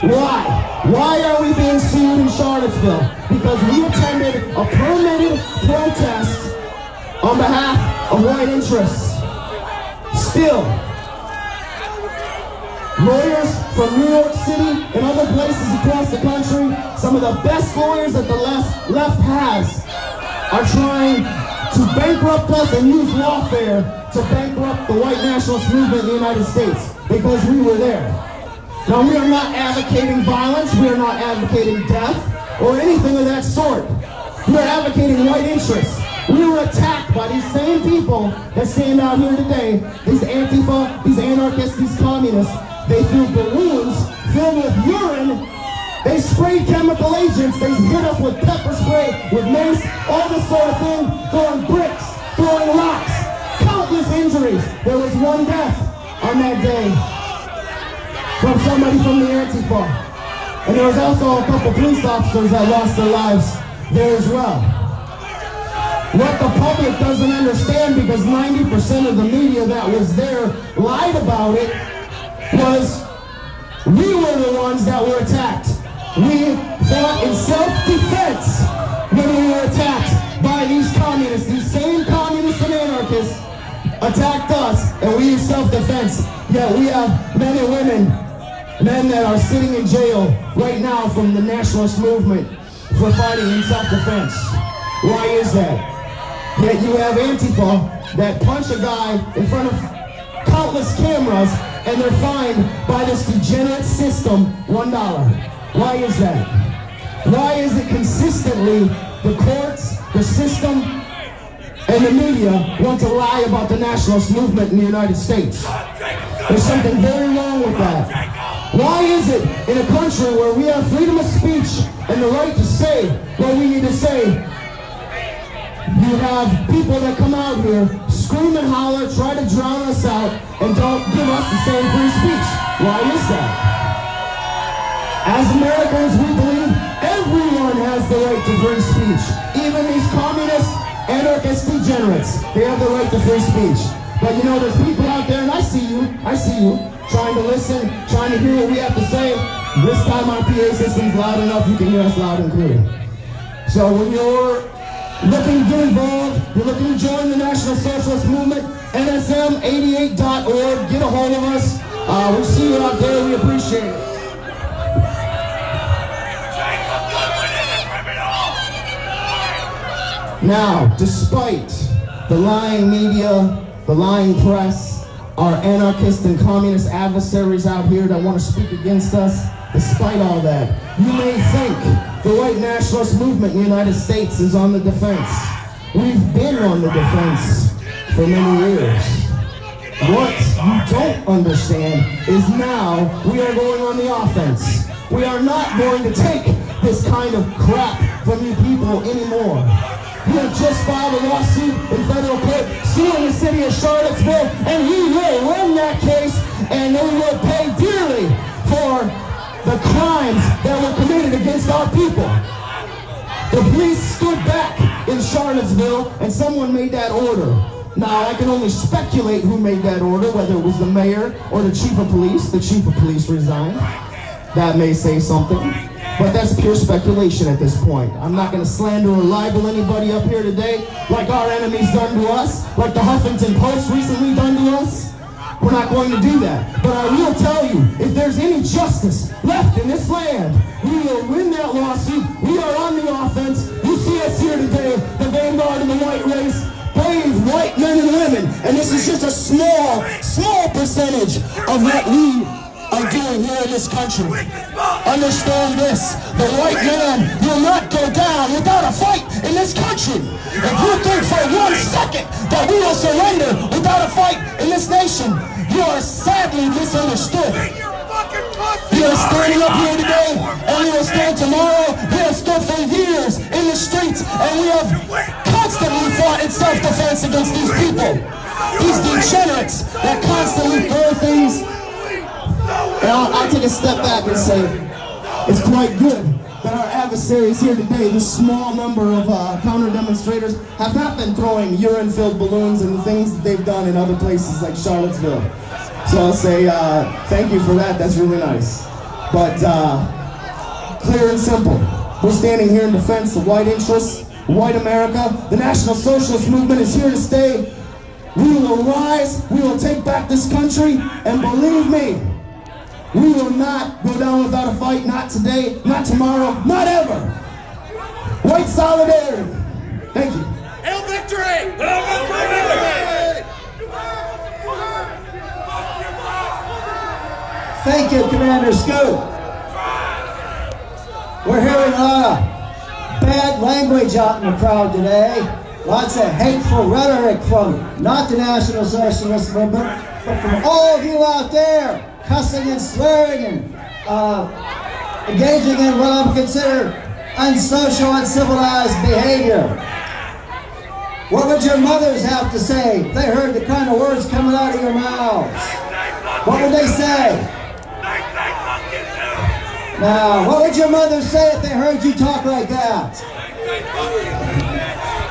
Why? Why are we being sued in Charlottesville? Because we attended a permitted protest on behalf of white interests. Still, lawyers from New York City and other places across the country, some of the best lawyers that the left has, are trying to bankrupt us and use lawfare to bankrupt the white nationalist movement in the United States because we were there. Now, we are not advocating violence, we are not advocating death, or anything of that sort. We are advocating white interests. We were attacked by these same people that stand out here today, these Antifa, these anarchists, these communists. They threw balloons filled with urine. They sprayed chemical agents. They hit us with pepper spray, with mace, all this sort of thing, throwing bricks, throwing rocks, countless injuries. There was one death on that day from somebody from the Antifa. And there was also a couple police officers that lost their lives there as well. What the public doesn't understand, because 90% of the media that was there lied about it, was we were the ones that were attacked. We fought in self-defense when we were attacked by these communists. These same communists and anarchists attacked us, and we used self-defense. Yet we have men and women, men that are sitting in jail right now from the nationalist movement for fighting in self-defense. Why is that? Yet you have Antifa that punch a guy in front of countless cameras and they're fined by this degenerate system $1. Why is that? Why is it consistently the courts, the system, and the media want to lie about the nationalist movement in the United States. There's something very wrong with that. Why is it in a country where we have freedom of speech and the right to say what we need to say, you have people that come out here, scream and holler, try to drown us out, and don't give us the same free speech? Why is that? As Americans, we believe everyone has the right to free speech. Even these communist, anarchist degenerates, they have the right to free speech. But you know, there's people out there, and I see you, trying to listen, trying to hear what we have to say. This time our PA system's loud enough, you can hear us loud and clear. So when you're looking to get involved, you're looking to join the National Socialist Movement, nsm88.org, get a hold of us. We'll see you out there, we appreciate it. Now, despite the lying media, the lying press, our anarchist and communist adversaries out here that want to speak against us, despite all that, you may think the white nationalist movement in the United States is on the defense. We've been on the defense for many years. What you don't understand is now we are going on the offense. We are not going to take this kind of crap from you people anymore. We have just filed a lawsuit in federal court suing the city of Charlottesville, and we will win that case, and we will pay dearly for the crimes that were committed against our people. The police stood back in Charlottesville, and someone made that order. Now, I can only speculate who made that order, whether it was the mayor or the chief of police. The chief of police resigned. That may say something. But that's pure speculation at this point. I'm not going to slander or libel anybody up here today like our enemies done to us, like the Huffington Post recently done to us. We're not going to do that. But I will tell you, if there's any justice left in this land, we will win that lawsuit. We are on the offense. You see us here today, the vanguard of the white race, brave white men and women. And this is just a small percentage of what we are doing here in this country. Understand this, the white man will not go down without a fight in this country. If you think for 1 second that we will surrender without a fight in this nation, you are sadly misunderstood. We are standing up here today, and we will stand tomorrow. We have stood for years in the streets, and we have constantly fought in self-defense against these people, these degenerates that constantly throw things. And I'll take a step back and say it's quite good that our adversaries here today, this small number of counter-demonstrators, have not been throwing urine-filled balloons and the things that they've done in other places like Charlottesville. So I'll say thank you for that. That's really nice. But clear and simple, we're standing here in defense of white interests, white America. The National Socialist Movement is here to stay. We will rise. We will take back this country. And believe me, we will not go down without a fight, not today, not tomorrow, not ever. White solidarity. Thank you. Hail victory! Hail victory! Thank you, Commander Scoop. We're hearing a lot of bad language out in the crowd today. Lots of hateful rhetoric from not the National Socialist Movement, but from all of you out there, cussing and swearing and engaging in what I would consider unsocial, uncivilized behavior. What would your mothers have to say if they heard the kind of words coming out of your mouths? What would they say? Now, what would your mothers say if they heard you talk like that?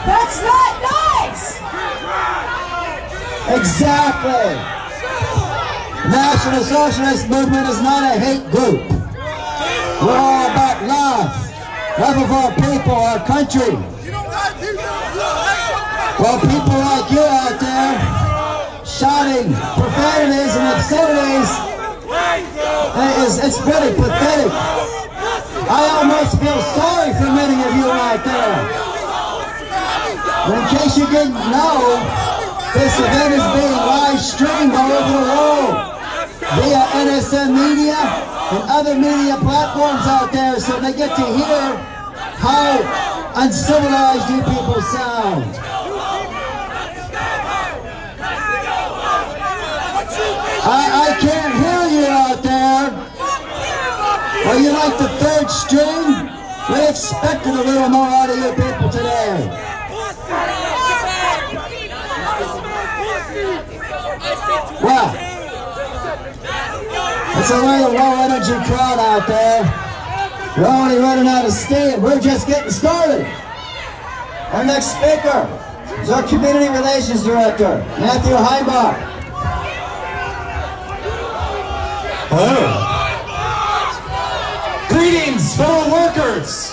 That's not nice! Exactly. National Socialist Movement is not a hate group. We're all about love. Love of our people, our country. Well, people like you out there shouting profanities and obscenities, it's pretty pathetic. I almost feel sorry for many of you out there. But in case you didn't know, this event is being live streamed all over the world via NSM Media and other media platforms out there, so they get to hear how uncivilized you people sound. like the third string? We expected a little more out of you people today. Well, it's a very low-energy crowd out there. We're only running out of steam. We're just getting started. Our next speaker is our Community Relations Director, Matthew Heimbach. Hello. Greetings, fellow workers.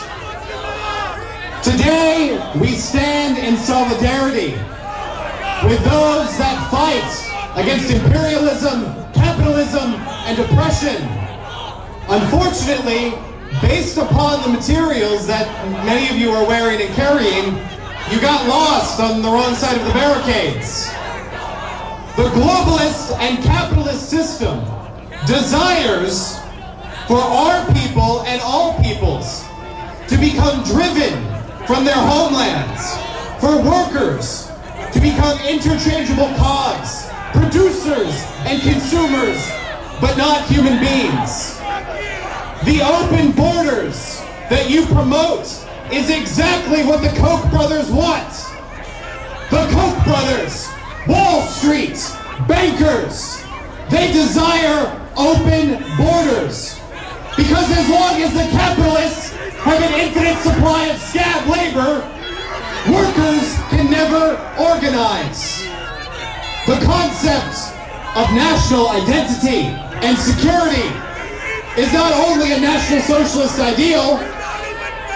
Today, we stand in solidarity with those that fight against imperialism, capitalism, and oppression. Unfortunately, based upon the materials that many of you are wearing and carrying, you got lost on the wrong side of the barricades. The globalist and capitalist system desires for our people and all peoples to become driven from their homelands, for workers to become interchangeable cogs, producers and consumers, but not human beings. The open borders that you promote is exactly what the Koch brothers want. The Koch brothers, Wall Street, bankers, they desire open borders. Because as long as the capitalists have an infinite supply of scab labor, workers can never organize. The concept of national identity and security is not only a National Socialist ideal.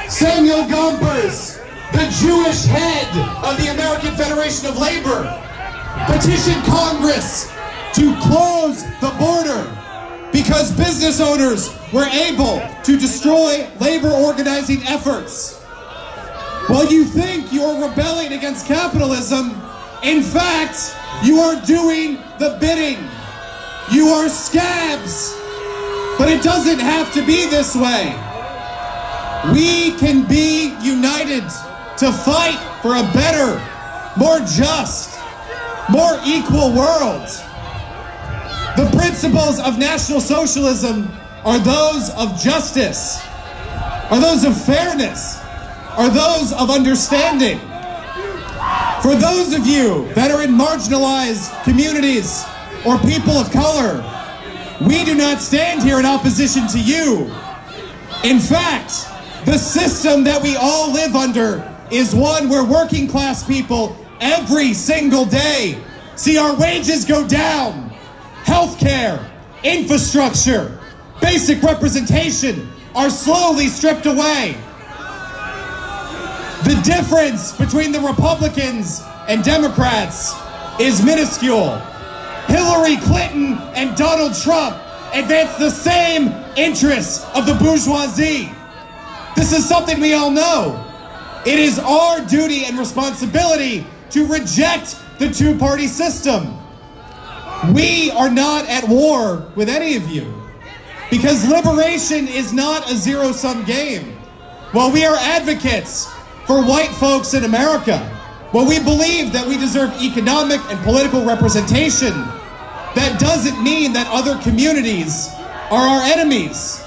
Samuel Gompers, the Jewish head of the American Federation of Labor, petitioned Congress to close the border because business owners were able to destroy labor organizing efforts. While you think you're rebelling against capitalism, in fact, you are doing the bidding. You are scabs. But it doesn't have to be this way. We can be united to fight for a better, more just, more equal world. The principles of National Socialism are those of justice, are those of fairness, are those of understanding. For those of you that are in marginalized communities or people of color, we do not stand here in opposition to you. In fact, the system that we all live under is one where working class people every single day see our wages go down, healthcare, infrastructure, basic representation are slowly stripped away. The difference between the Republicans and Democrats is minuscule. Hillary Clinton and Donald Trump advance the same interests of the bourgeoisie. This is something we all know. It is our duty and responsibility to reject the two-party system. We are not at war with any of you because liberation is not a zero-sum game. While we are advocates for white folks in America, while we believe that we deserve economic and political representation, that doesn't mean that other communities are our enemies.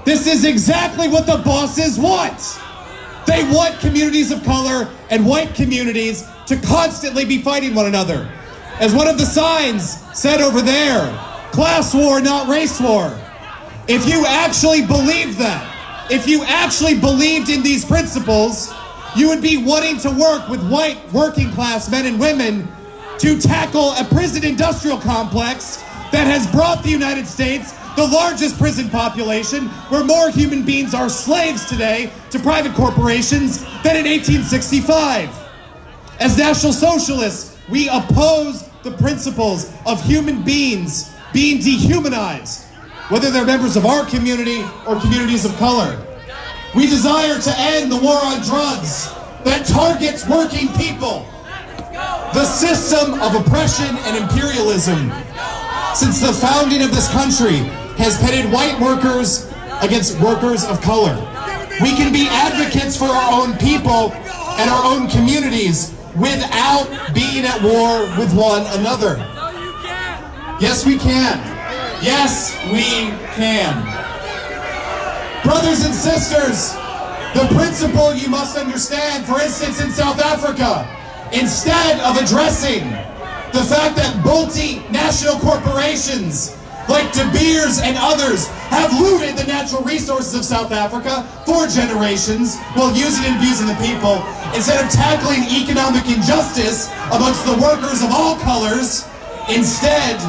This is exactly what the bosses want. They want communities of color and white communities to constantly be fighting one another. As one of the signs said over there, class war, not race war. If you actually believed that, if you actually believed in these principles, you would be wanting to work with white working class men and women to tackle a prison industrial complex that has brought the United States the largest prison population, where more human beings are slaves today to private corporations than in 1865. As National Socialists, we oppose the principles of human beings being dehumanized, whether they're members of our community or communities of color. We desire to end the war on drugs that targets working people. The system of oppression and imperialism since the founding of this country has pitted white workers against workers of color. We can be advocates for our own people and our own communities without being at war with one another. Yes, we can. Yes, we can. Brothers and sisters, the principle you must understand, for instance, in South Africa, instead of addressing the fact that multinational corporations like De Beers and others have looted the natural resources of South Africa for generations while using and abusing the people, instead of tackling economic injustice amongst the workers of all colors, instead,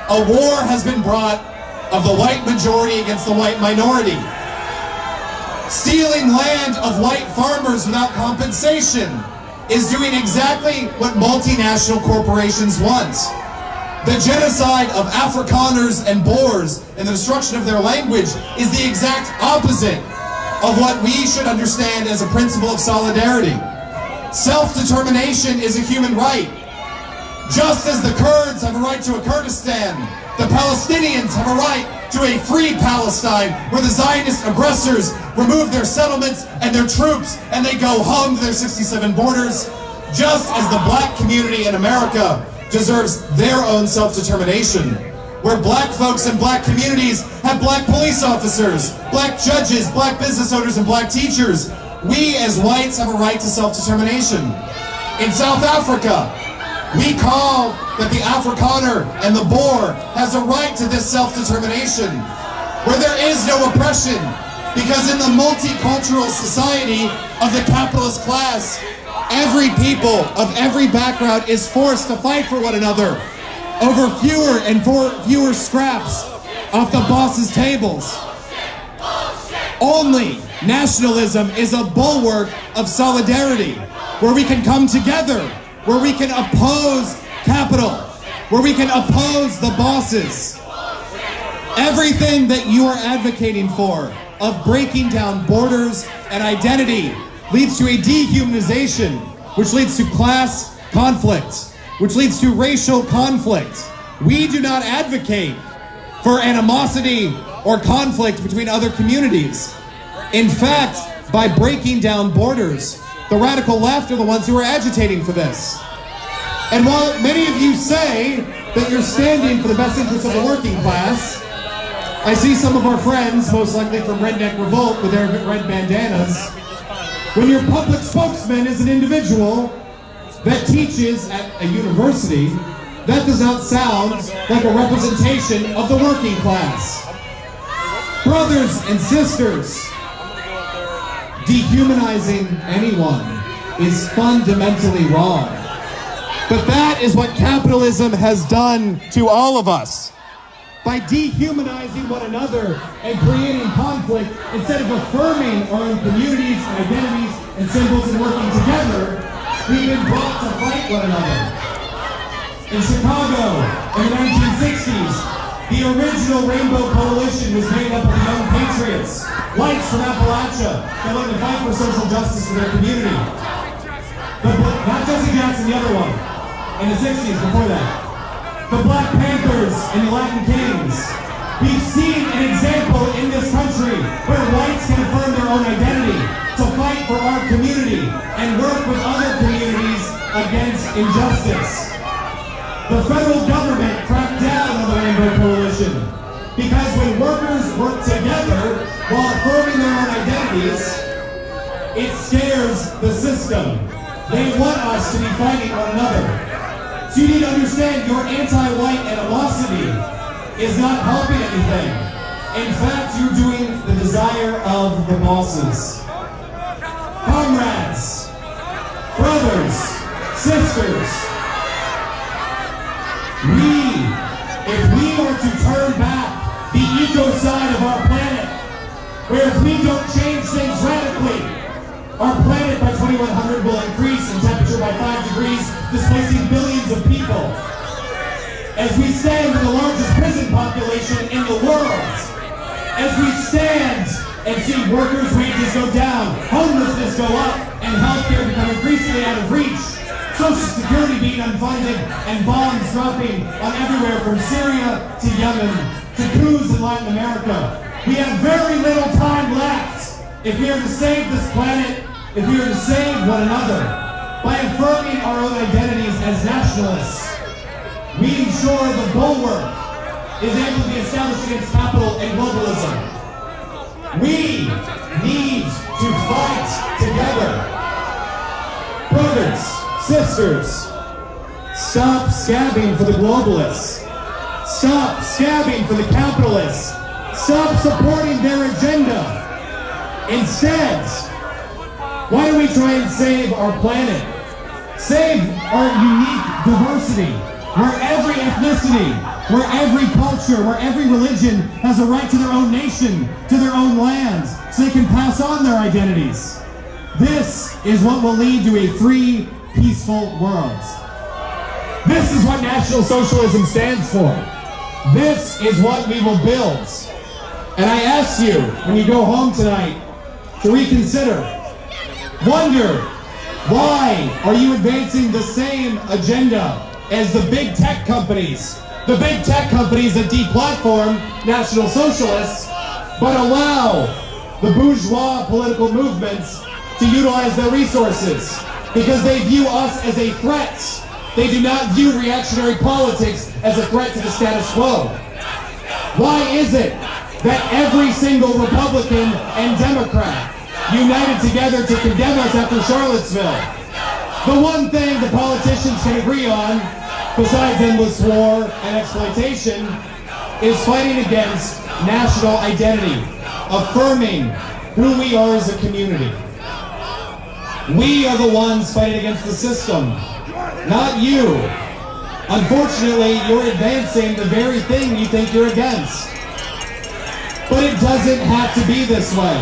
a war has been brought of the white majority against the white minority. Stealing land of white farmers without compensation is doing exactly what multinational corporations want. The genocide of Afrikaners and Boers and the destruction of their language is the exact opposite of what we should understand as a principle of solidarity. Self-determination is a human right. Just as the Kurds have a right to a Kurdistan, the Palestinians have a right to a free Palestine where the Zionist aggressors remove their settlements and their troops and they go home to their 67 borders, just as the black community in America deserves their own self-determination, where black folks and black communities have black police officers, black judges, black business owners, and black teachers. We as whites have a right to self-determination. In South Africa, we call that the Afrikaner and the Boer has a right to this self-determination, where there is no oppression, because in the multicultural society of the capitalist class, every people of every background is forced to fight for one another over fewer and fewer scraps off the boss's tables. Only nationalism is a bulwark of solidarity, where we can come together, where we can oppose capital, where we can oppose the bosses. Everything that you are advocating for, of breaking down borders and identity, leads to a dehumanization, which leads to class conflict, which leads to racial conflict. We do not advocate for animosity or conflict between other communities. In fact, by breaking down borders, the radical left are the ones who are agitating for this. And while many of you say that you're standing for the best interests of the working class, I see some of our friends, most likely from Redneck Revolt with their red bandanas. When your public spokesman is an individual that teaches at a university, that does not sound like a representation of the working class. Brothers and sisters, dehumanizing anyone is fundamentally wrong. But that is what capitalism has done to all of us. By dehumanizing one another and creating conflict, instead of affirming our own communities and identities and symbols and working together, we've been brought to fight one another. In Chicago, in the 1960s, the original Rainbow Coalition was made up of the Young Patriots, whites from Appalachia, that wanted to fight for social justice for their community. Not Jesse Jackson, the other one, in the 60s, before that. The Black Panthers and the Latin Kings. We've seen an example in this country where whites can affirm their own identity to fight for our community and work with other communities against injustice. The federal government cracked down on the Rainbow Coalition because when workers work together while affirming their own identities, it scares the system. They want us to be fighting one another. So you need to understand your anti-white animosity is not helping anything. In fact, you're doing the desire of the bosses. Comrades, brothers, sisters, if we are to turn back the ecocide of our planet, where if we don't change things radically, our planet by 2100 will increase in temperature by 5 degrees, displacing billions of people. As we stand with the largest prison population in the world, as we stand and see workers' wages go down, homelessness go up, and healthcare become increasingly out of reach, Social Security being unfunded, and bombs dropping on everywhere from Syria to Yemen to coups in Latin America, we have very little time left if we are to save this planet, if we are to save one another. By affirming our own identities as nationalists, we ensure the bulwark is able to be established against capital and globalism. We need to fight together. Brothers, sisters, stop scabbing for the globalists. Stop scabbing for the capitalists. Stop supporting their agenda. Instead, why don't we try and save our planet? Save our unique diversity, where every ethnicity, where every culture, where every religion has a right to their own nation, to their own lands, so they can pass on their identities. This is what will lead to a free, peaceful world. This is what National Socialism stands for. This is what we will build. And I ask you, when you go home tonight, to reconsider. Wonder, why are you advancing the same agenda as the big tech companies? The big tech companies that deplatform National Socialists, but allow the bourgeois political movements to utilize their resources because they view us as a threat. They do not view reactionary politics as a threat to the status quo. Why is it that every single Republican and Democrat united together to condemn us after Charlottesville? The one thing the politicians can agree on, besides endless war and exploitation, is fighting against national identity, affirming who we are as a community. We are the ones fighting against the system, not you. Unfortunately, you're advancing the very thing you think you're against. But it doesn't have to be this way.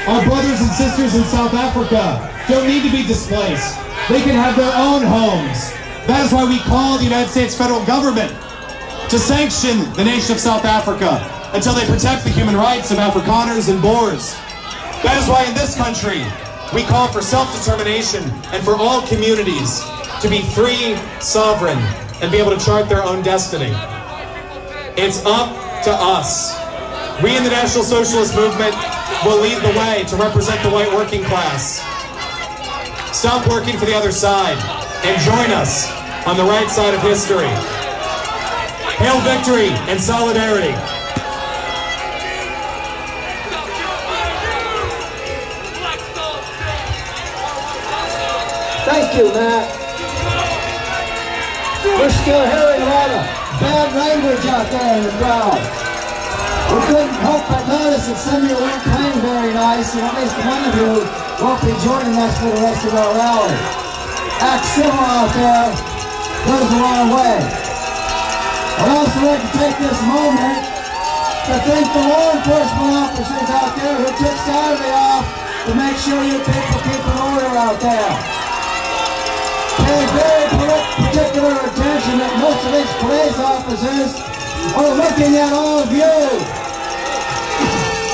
Our brothers and sisters in South Africa don't need to be displaced. They can have their own homes. That is why we call the United States federal government to sanction the nation of South Africa until they protect the human rights of Afrikaners and Boers. That is why in this country we call for self-determination and for all communities to be free, sovereign, and be able to chart their own destiny. It's up to us. We in the National Socialist Movement will lead the way to represent the white working class. Stop working for the other side and join us on the right side of history. Hail victory and solidarity. Thank you, Matt. We're still hearing a lot of bad language out there in the crowd. We couldn't help but notice that some of you weren't playing very nice, and at least one of you won't be joining us for the rest of our rally. Act civil out there goes a long way. I'd also like to take this moment to thank the law enforcement officers out there who took Saturday off to make sure you people keep an order out there. Pay very particular attention that most of these police officers are looking at all of you.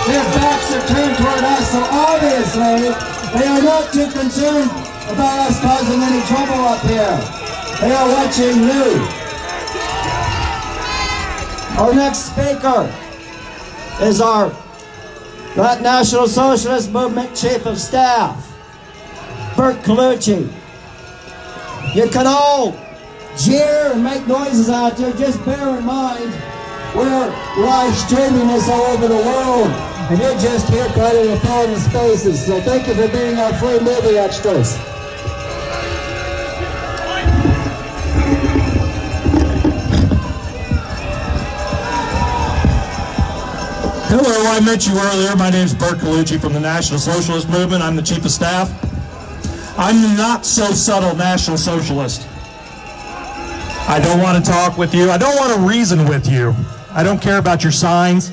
Their backs are turned toward us, so obviously they are not too concerned about us causing any trouble up here. They are watching you. Our next speaker is our National Socialist Movement Chief of Staff, Bert Colucci. You can all jeer and make noises out there. Just bear in mind we're live streaming this all over the world, and you're just here kind of throwing in spaces. So thank you for being our free movie extras. Hello, I met you earlier. My name is Bert Colucci from the National Socialist Movement. I'm the Chief of Staff. I'm the not-so-subtle National Socialist. I don't want to talk with you. I don't want to reason with you. I don't care about your signs.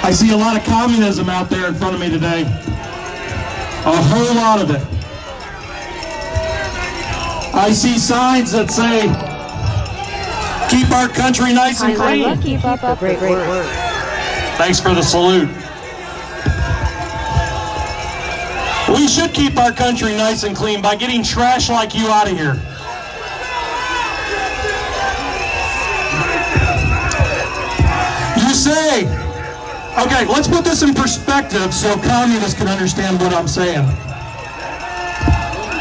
I see a lot of communism out there in front of me today. A whole lot of it. I see signs that say, keep our country nice and clean. Keep up the great work. Thanks for the salute. We should keep our country nice and clean by getting trash like you out of here. You say, okay, let's put this in perspective so communists can understand what I'm saying.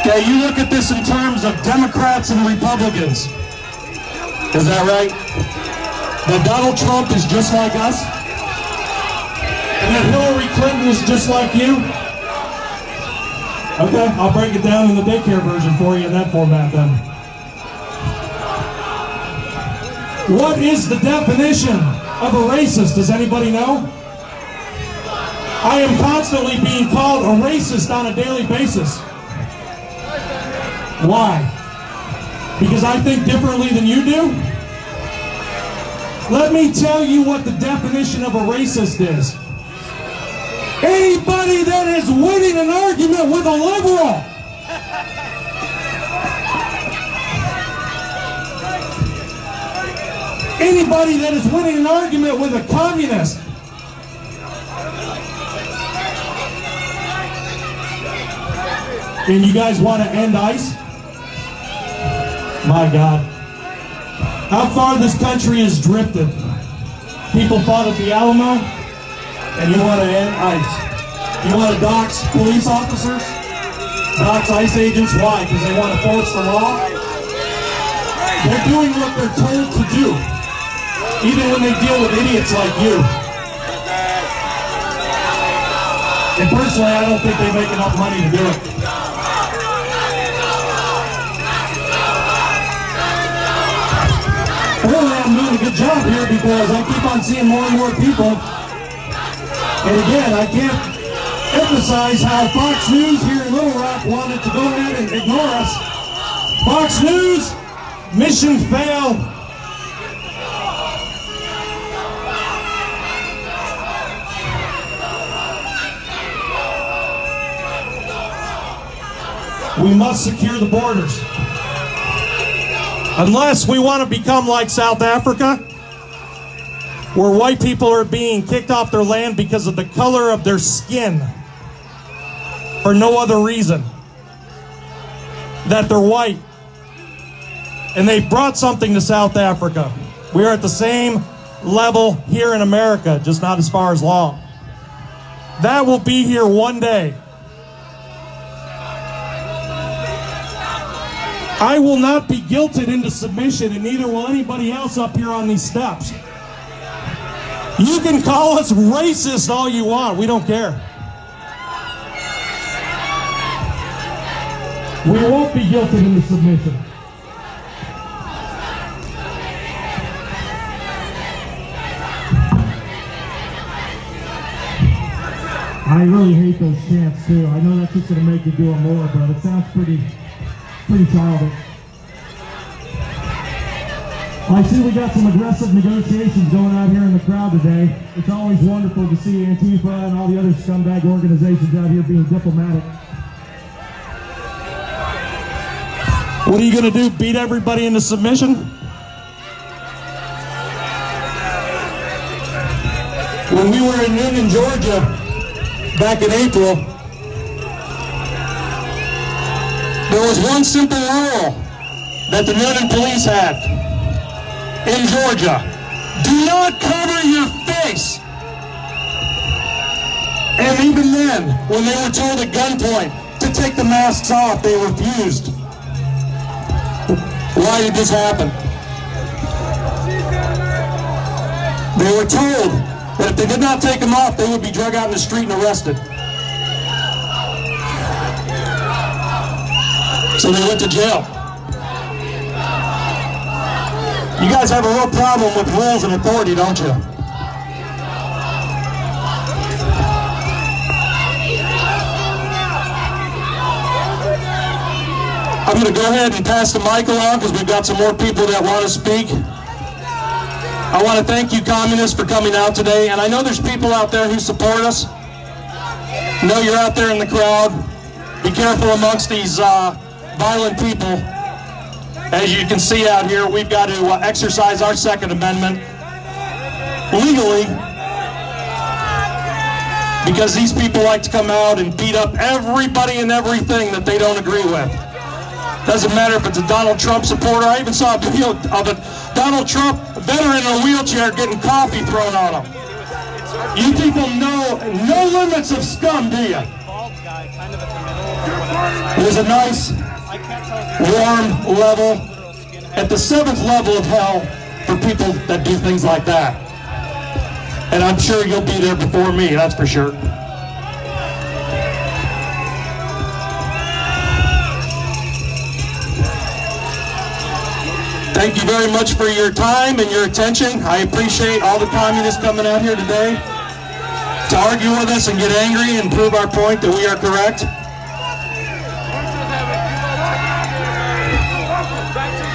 Okay, you look at this in terms of Democrats and Republicans. Is that right? that Donald Trump is just like us? And that Hillary Clinton is just like you? Okay, I'll break it down in the daycare version for you in that format then. What is the definition of a racist? Does anybody know? I am constantly being called a racist on a daily basis. Why? Because I think differently than you do? Let me tell you what the definition of a racist is. Anybody that is winning an argument with a liberal. Anybody that is winning an argument with a communist. And you guys want to end ICE? My God. How far this country has drifted. People fought at the Alamo, and you want to end ICE. You want to dox police officers? Dox ICE agents? Why? Because they want to force the law? They're doing what they're told to do, even when they deal with idiots like you. And personally, I don't think they make enough money to do it. Really, I'm doing a good job here because I keep on seeing more and more people. And again, I can't emphasize how Fox News here in Little Rock wanted to go ahead and ignore us. Fox News, mission failed. We must secure the borders. Unless we want to become like South Africa, where white people are being kicked off their land because of the color of their skin, for no other reason, that they're white. And they brought something to South Africa. We are at the same level here in America, just not as far as long. That will be here one day. I will not be guilted into submission, and neither will anybody else up here on these steps. You can call us racist all you want. We don't care. We won't be guilted into submission. I really hate those chants too. I know that's just going to make you do them more, but it sounds pretty childish. I see we got some aggressive negotiations going out here in the crowd today. It's always wonderful to see Antifa and all the other scumbag organizations out here being diplomatic. What are you going to do, beat everybody into submission? When we were in Newnan, Georgia, back in April, there was one simple rule that the Newnan police had in Georgia. Do not cover your face. And even then, when they were told at gunpoint to take the masks off, they refused. Why did this happen? They were told that if they did not take them off, they would be drug out in the street and arrested. So they went to jail. You guys have a real problem with rules and authority, don't you? I'm going to go ahead and pass the mic along because we've got some more people that want to speak. I want to thank you, communists, for coming out today. And I know there's people out there who support us. I know you're out there in the crowd. Be careful amongst these violent people. As you can see out here, we've got to exercise our Second Amendment legally, because these people like to come out and beat up everybody and everything that they don't agree with. Doesn't matter if it's a Donald Trump supporter. I even saw a video of a Donald Trump veteran in a wheelchair getting coffee thrown on him. You people know no limits of scum, do you? There's a nice warm level at the 7th level of hell for people that do things like that. And I'm sure you'll be there before me, that's for sure. Thank you very much for your time and your attention. I appreciate all the communists coming out here today to argue with us and get angry and prove our point that we are correct.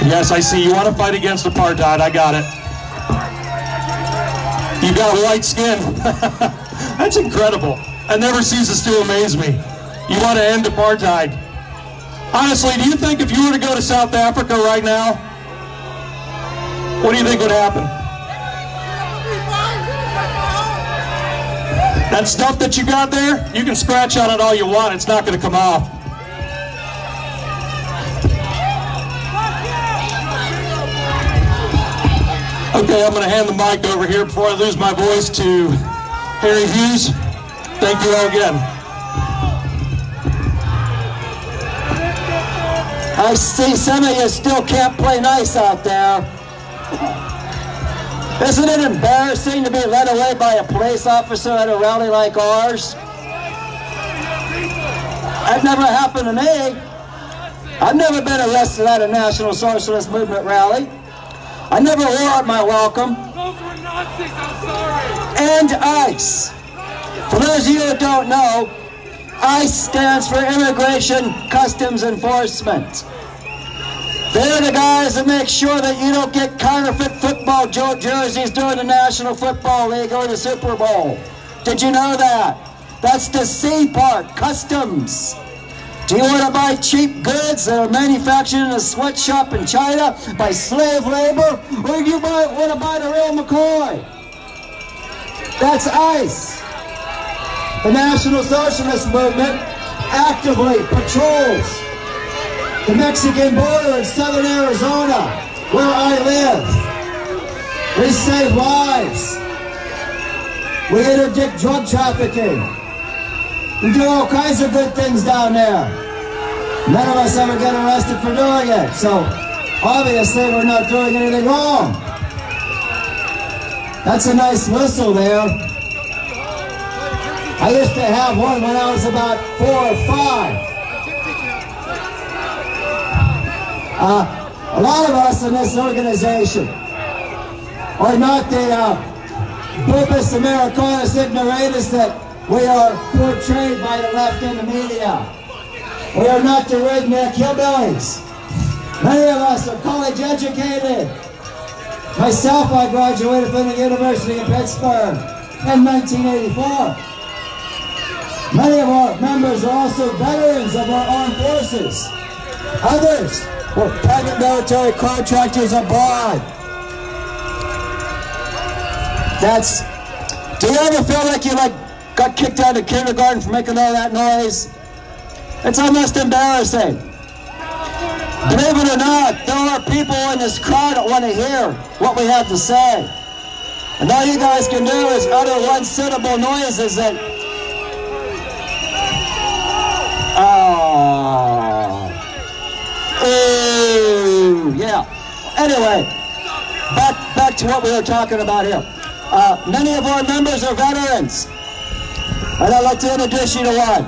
Yes, I see. You want to fight against apartheid. I got it. You got white skin. That's incredible. That never ceases to amaze me. You want to end apartheid. Honestly, do you think if you were to go to South Africa right now, what do you think would happen? That stuff that you got there, you can scratch on it all you want. It's not going to come off. Okay, I'm going to hand the mic over here before I lose my voice to Harry Hughes. Thank you all again. I see some of you still can't play nice out there. Isn't it embarrassing to be led away by a police officer at a rally like ours? That never happened to me. I've never been arrested at a National Socialist Movement rally. I never wore out my welcome. And ICE. For those of you who don't know, ICE stands for Immigration Customs Enforcement. They're the guys that make sure that you don't get counterfeit football jerseys during the National Football League or the Super Bowl. Did you know that? That's the C part, customs. Do you want to buy cheap goods that are manufactured in a sweatshop in China by slave labor? Or do you want to buy the real McCoy? That's ICE. The National Socialist Movement actively patrols the Mexican border in southern Arizona, where I live. We save lives. We interdict drug trafficking. We do all kinds of good things down there. None of us ever get arrested for doing it, so obviously we're not doing anything wrong. That's a nice whistle there. I used to have one when I was about 4 or 5. A lot of us in this organization are not the purpose Americanus ignoratus that we are portrayed by the left in the media. We are not the redneck hillbillies. Many of us are college educated. Myself, I graduated from the University of Pittsburgh in 1984. Many of our members are also veterans of our armed forces. Others were private military contractors abroad. Do you ever feel like you got kicked out of kindergarten for making all that noise? It's almost embarrassing. Believe it or not, there are people in this crowd that want to hear what we have to say. And all you guys can do is utter one-syllable noises that... Ooh, yeah. Anyway, back to what we were talking about here. Many of our members are veterans, and I'd like to introduce you to one.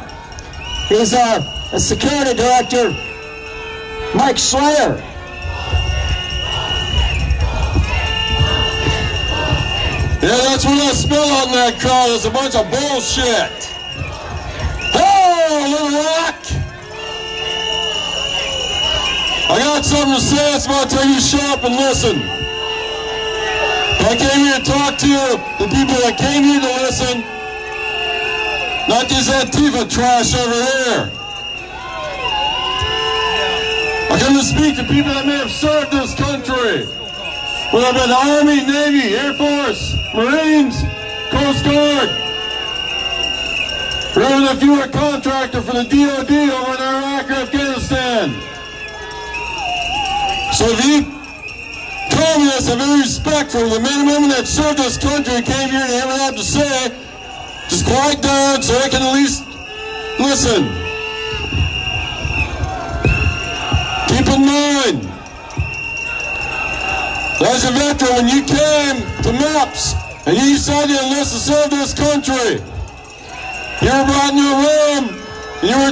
He's our security director, Mike Slayer. Yeah, that's what I smell on that crowd. It's a bunch of bullshit. Oh, Little Rock! I got something to say. It's about time you shut up and listen. I came here to talk to the people that came here to listen, not this Antifa trash over there. I come to speak to people that may have served this country, whether it be the Army, Navy, Air Force, Marines, Coast Guard, or even if you were a contractor for the DOD over in Iraq or Afghanistan. So if you communists have any respect for the men and women that served this country and came here and have what to say, just quiet down so I can at least listen. Keep in mind, as as a veteran, when you came to MEPS and you decided to enlist to serve this country, you were brought into a room and you were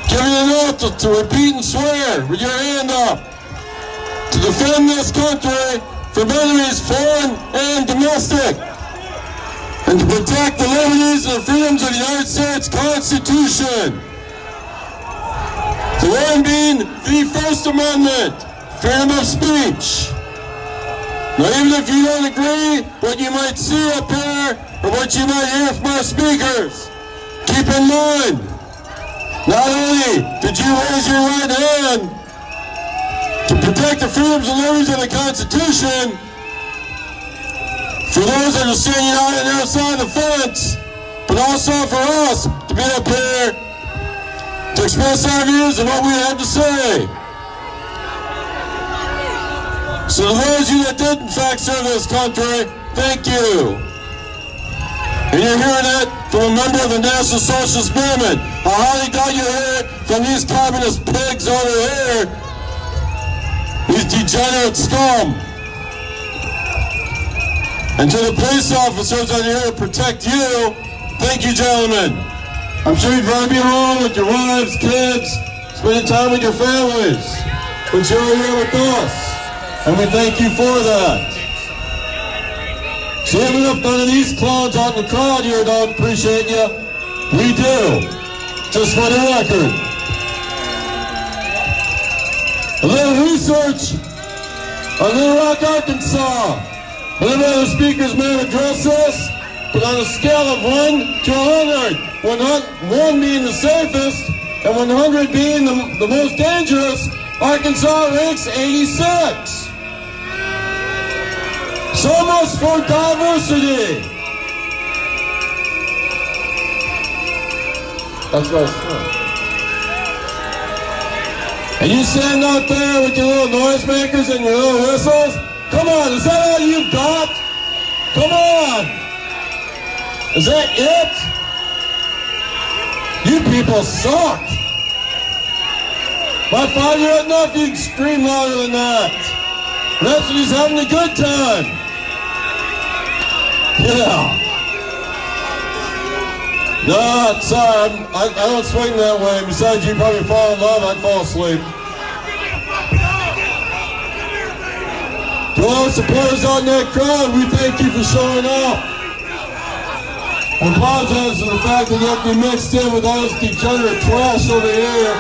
given an oath to repeat and swear with your hand up to defend this country from enemies foreign and domestic, and to protect the liberties and freedoms of the United States Constitution. The one being the First Amendment, freedom of speech. Now, even if you don't agree what you might see up here or what you might hear from our speakers, keep in mind, not only did you raise your right hand to protect the freedoms and liberties of the Constitution, for those that are standing out on the other side of the fence, but also for us to be up here to express our views and what we have to say. So to those of you that did in fact serve this country, thank you. And you're hearing it from a member of the National Socialist Movement. I highly doubt you heard it from these communist pigs over here, these degenerate scum. And to the police officers that are here to protect you, thank you, gentlemen. I'm sure you'd rather be home with your wives, kids, spending time with your families, but you're here with us, and we thank you for that. So even if none of these clowns out in the crowd here don't appreciate you, we do, just for the record. A little research on Little Rock, Arkansas. I don't know how the speakers may have addressed this, but on a scale of 1 to 100, 1 being the safest and 100 being the most dangerous, Arkansas ranks 86. So much for diversity. That's what I was saying. And you stand out there with your little noisemakers and your little whistles. Come on, is that all you've got? Come on! Is that it? You people suck! My 5-year-old nephew can scream louder than that. And that's when he's having a good time. Yeah. No, sorry, I don't swing that way. Besides, you probably fall in love, I'd fall asleep. To all the supporters out in that crowd, we thank you for showing up. I apologize for the fact that you have to be mixed in with all this degenerate trash over here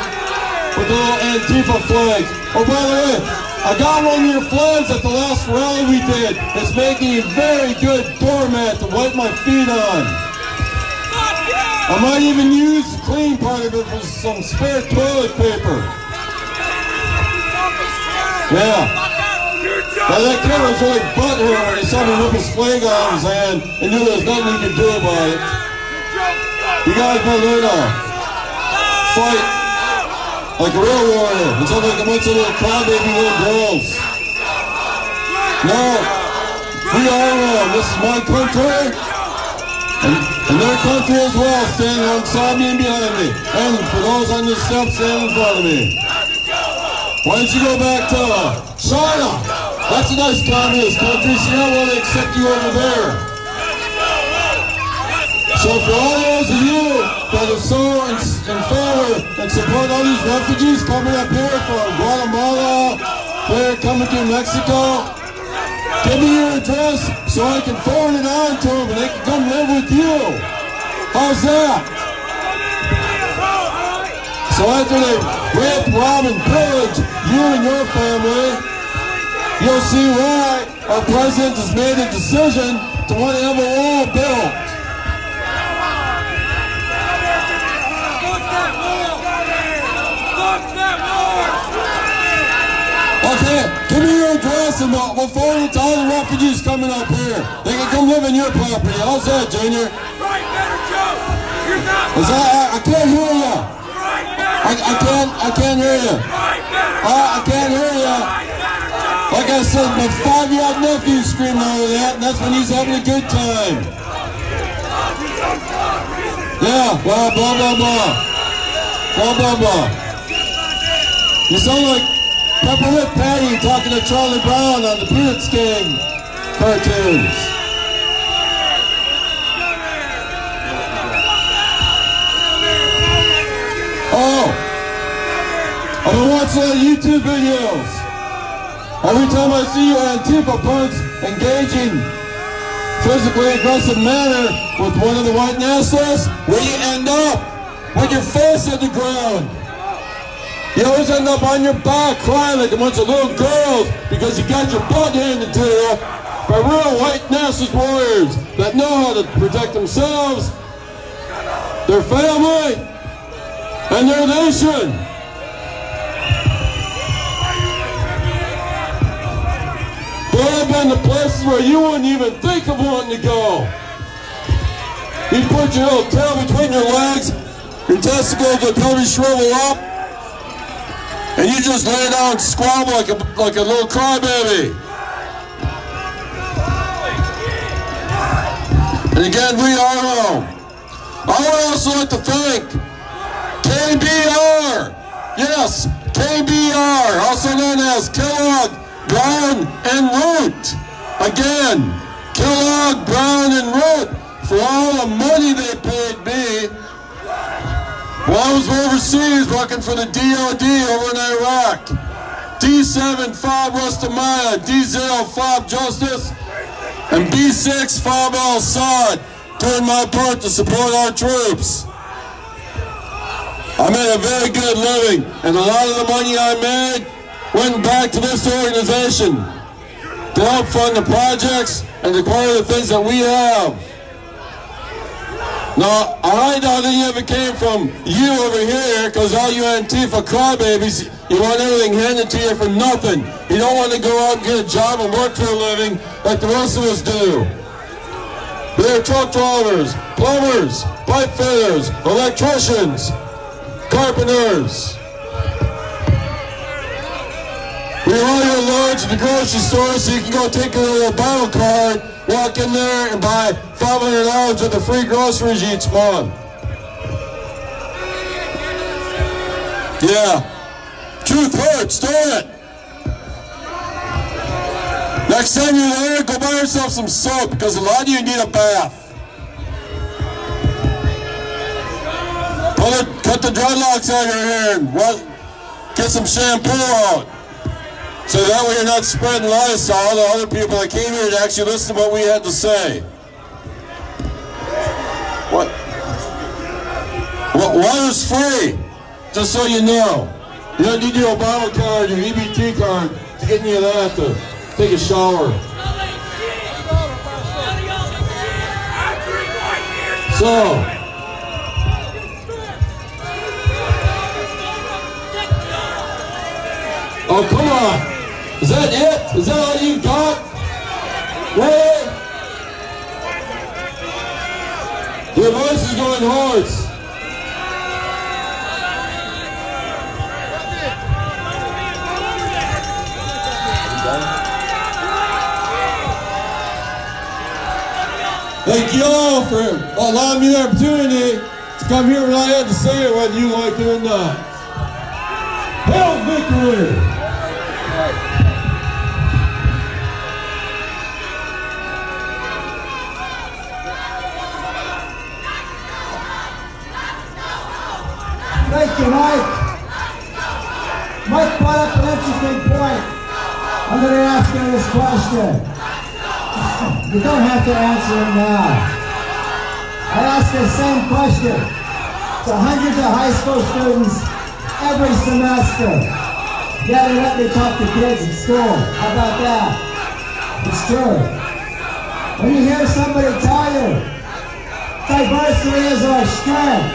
with the little Antifa flags. Oh, by the way, I got one of your flags at the last rally we did. It's making a very good doormat to wipe my feet on. I might even use the clean part of it for some spare toilet paper. Yeah. Now that kid was really butthurt when he saw me whip his flag out of his hand and knew there was nothing he could do about it. You guys better learn to fight like a real warrior instead of like a bunch of little crybaby little girls. No, we are one. This is my country and their country as well, standing alongside me and behind me. And for those on this step standing in front of me. Why don't you go back to China? That's a nice communist country, so now will they accept you over there. So for all those of you that are so in favor and support all these refugees coming up here from Guatemala, they're coming to Mexico, give me your address so I can forward it on to them and they can come live with you. How's that? So after they rape, rob, and pillage you and your family, you'll see why our president has made a decision to want to have a wall built. Okay, give me your address and we'll forward it to all the refugees coming up here. They can come live in your property. How's that, Junior? Is that, I can't hear you. I can't hear you. I can't hear you. Like I said, my 5-year-old nephew screaming over that, and that's when he's having a good time. Yeah, well, blah, blah, blah. Blah, blah, blah. You sound like Peppermint Patty talking to Charlie Brown on the Peanuts Gang cartoons. Oh, I've been watching a lot of YouTube videos. Every time I see you Antifa punks engaging physically aggressive manner with one of the white nationalists, where you end up with your face in the ground. You always end up on your back crying like a bunch of little girls because you got your butt handed to you by real white nationalist warriors that know how to protect themselves, their family, and their nation. But I've been to places where you wouldn't even think of wanting to go. You put your little tail between your legs, your testicles will totally shrivel up, and you just lay down and squabble like a little crybaby. And again, we are home. I would also like to thank KBR. Yes, KBR, also known as Kellogg, Brown, and Root. Again, Kellogg, Brown, and Root for all the money they paid me while I was overseas working for the DOD over in Iraq. D7 Fob Rustamaya, D0 Fob Justice, and B6 Fob al-Assad doing my part to support our troops. I made a very good living, and a lot of the money I made went back to this organization to help fund the projects and the quality of the things that we have. Now, I don't think it came from you over here, because all you Antifa crybabies, you want everything handed to you for nothing. You don't want to go out and get a job and work for a living like the rest of us do. They're truck drivers, plumbers, pipe fitters, electricians, carpenters. We allow you to lodge at the grocery store so you can go take a little bottle card, walk in there and buy $500 worth of free groceries each month. Yeah. Truth hurts, don't it? Next time you're there, go buy yourself some soap, because a lot of you need a bath. Cut the dreadlocks out of your hair and get some shampoo out. So that way you're not spreading lies to all the other people that came here to actually listen to what we had to say. What? Water's free, just so you know. You don't need your Obama card, your EBT card to get any of that to take a shower. So, oh, come on. Is that it? Is that all you got? Really? Your voice is going hoarse. Thank you all for allowing me the opportunity to come here when I had to say it, whether you like it or not. Hail victory! Thank you, Mike. Mike brought up an interesting point. I'm going to ask you this question. You don't have to answer it now. I ask the same question to hundreds of high school students every semester. Yeah, they let me talk to kids at school. How about that? It's true. When you hear somebody tell you diversity is our strength,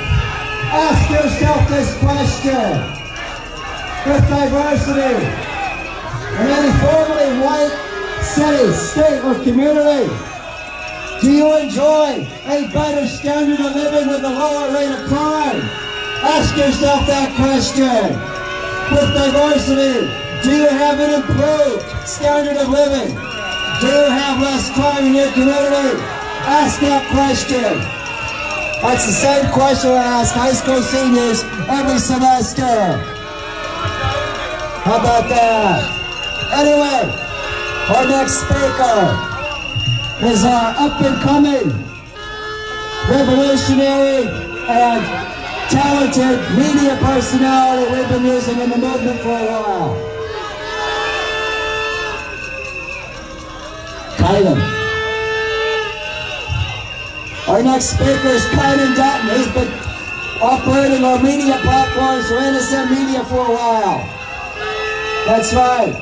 ask yourself this question. With diversity in any formerly white city, state, or community, do you enjoy a better standard of living with a lower rate of crime? Ask yourself that question. With diversity, do you have an improved standard of living? Do you have less crime in your community? Ask that question. That's the same question I ask high school seniors every semester. How about that? Anyway, our next speaker is our up-and-coming revolutionary and talented media personality we've been using in the movement for a while. Kylan. Our next speaker is Kylan Dutton. He's been operating our media platforms for NSM Media for a while. That's right.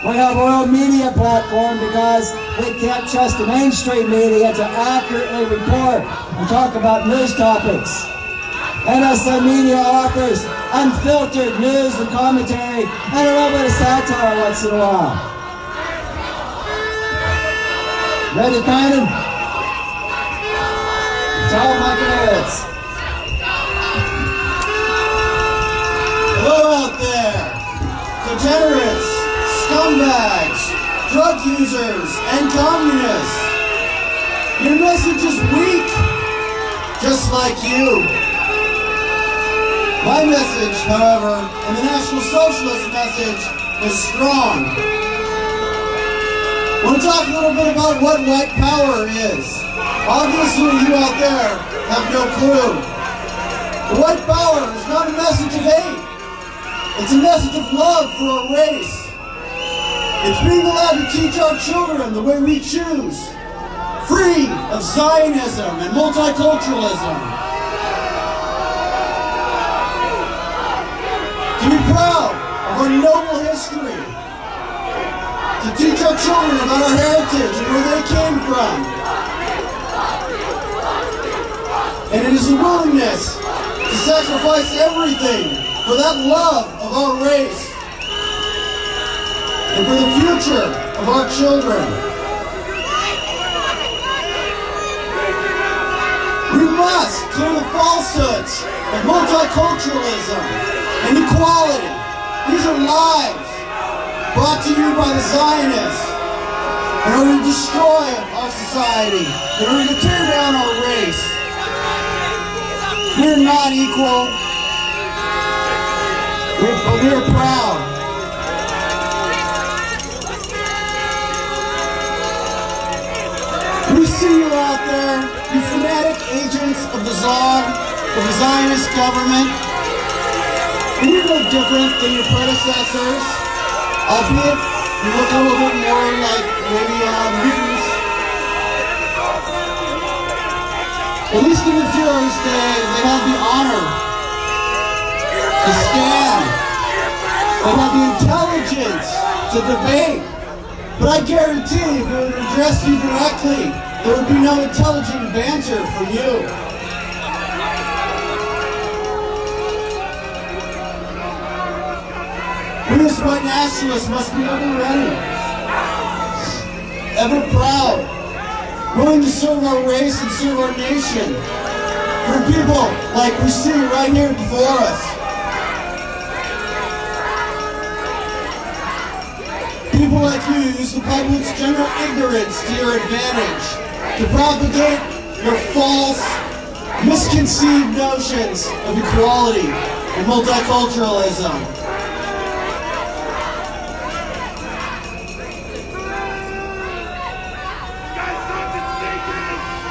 We have our own media platform because we can't trust the mainstream media to accurately report and talk about news topics. NSM Media offers unfiltered news and commentary and a little bit of satire once in a while. Ready, Kylan? Tell them like it is. Hello out there, degenerates, scumbags, drug users, and communists. Your message is weak, just like you. My message, however, and the National Socialist message, is strong. I want to talk a little bit about what white power is. Obviously, you out there have no clue. The white power is not a message of hate. It's a message of love for our race. It's being allowed to teach our children the way we choose, free of Zionism and multiculturalism. To be proud of our noble history. To teach our children about our heritage and where they came from. And it is a willingness to sacrifice everything for that love of our race and for the future of our children. We must clear the falsehoods of multiculturalism and equality. These are lies brought to you by the Zionists in order to destroy our society, in order to tear down our race. We're not equal. We're proud. We see you out there, you fanatic agents of the Zog, of the Zionist government. And you're no different than your predecessors, albeit you look a little bit more like maybe mutants. At least in the Führer's day, they had the honor to stand. They had the intelligence to debate. But I guarantee if it would address you directly, there would be no intelligent banter from you. We as white nationalists must be ever ready, ever proud, willing to serve our race and serve our nation. For people like we see right here before us. People like you use the public's general ignorance to your advantage, to propagate your false, misconceived notions of equality and multiculturalism.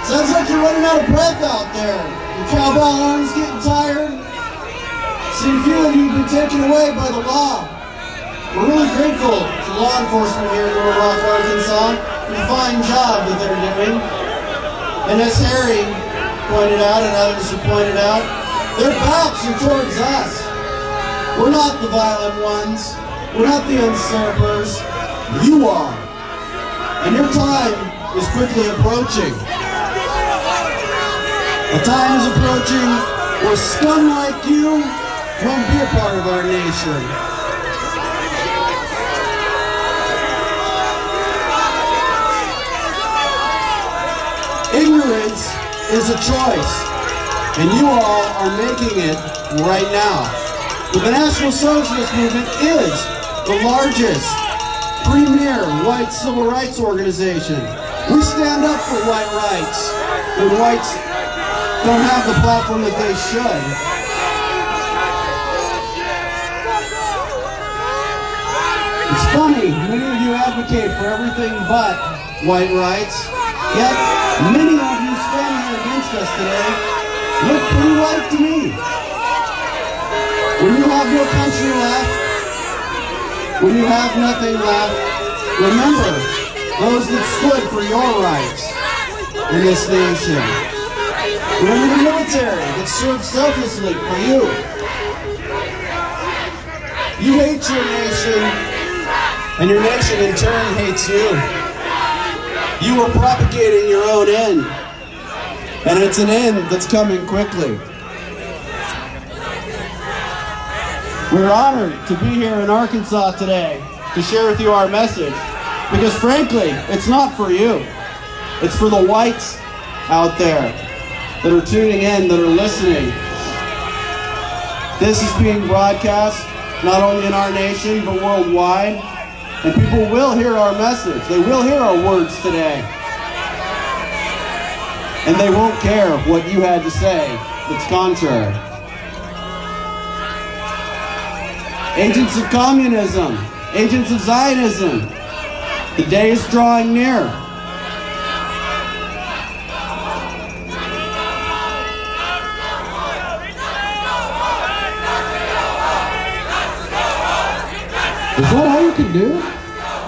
Sounds like you're running out of breath out there. Your cowbell arms getting tired. See, feeling you've been taken away by the law. We're really grateful to law enforcement here in Little Rock, Arkansas for the fine job that they're doing. And as Harry pointed out and others have pointed out, their backs are towards us. We're not the violent ones. We're not the usurpers. You are. And your time is quickly approaching. A time is approaching where scum like you won't be a part of our nation. Ignorance is a choice, and you all are making it right now. The National Socialist Movement is the largest premier white civil rights organization. We stand up for white rights when whites don't have the platform that they should. It's funny, many of you advocate for everything but white rights, yet many of you standing here against us today look pretty white to me. When you have no country left, when you have nothing left, remember those that stood for your rights in this nation. Remember the military that served selflessly for you. You hate your nation, and your nation in turn hates you. You are propagating your own end, and it's an end that's coming quickly. We're honored to be here in Arkansas today to share with you our message, because frankly, it's not for you. It's for the whites out there that are tuning in, that are listening. This is being broadcast not only in our nation, but worldwide. And people will hear our message. They will hear our words today. And they won't care what you had to say that's contrary. Agents of communism, agents of Zionism, the day is drawing near. Is that all you can do?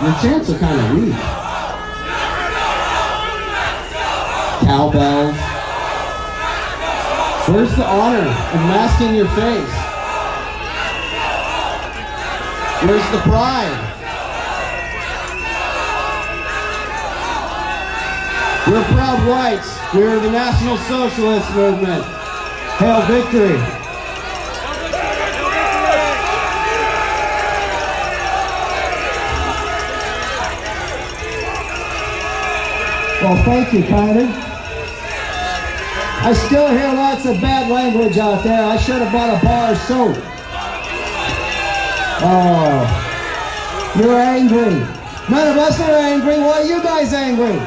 Your chants are kind of weak. Cowbells. Where's the honor of masking your face? Where's the pride? We're proud whites. We're the National Socialist Movement. Hail victory. Well, thank you, Connor. I still hear lots of bad language out there. I should have bought a bar of soap. Oh, you're angry. None of us are angry. Why are you guys angry?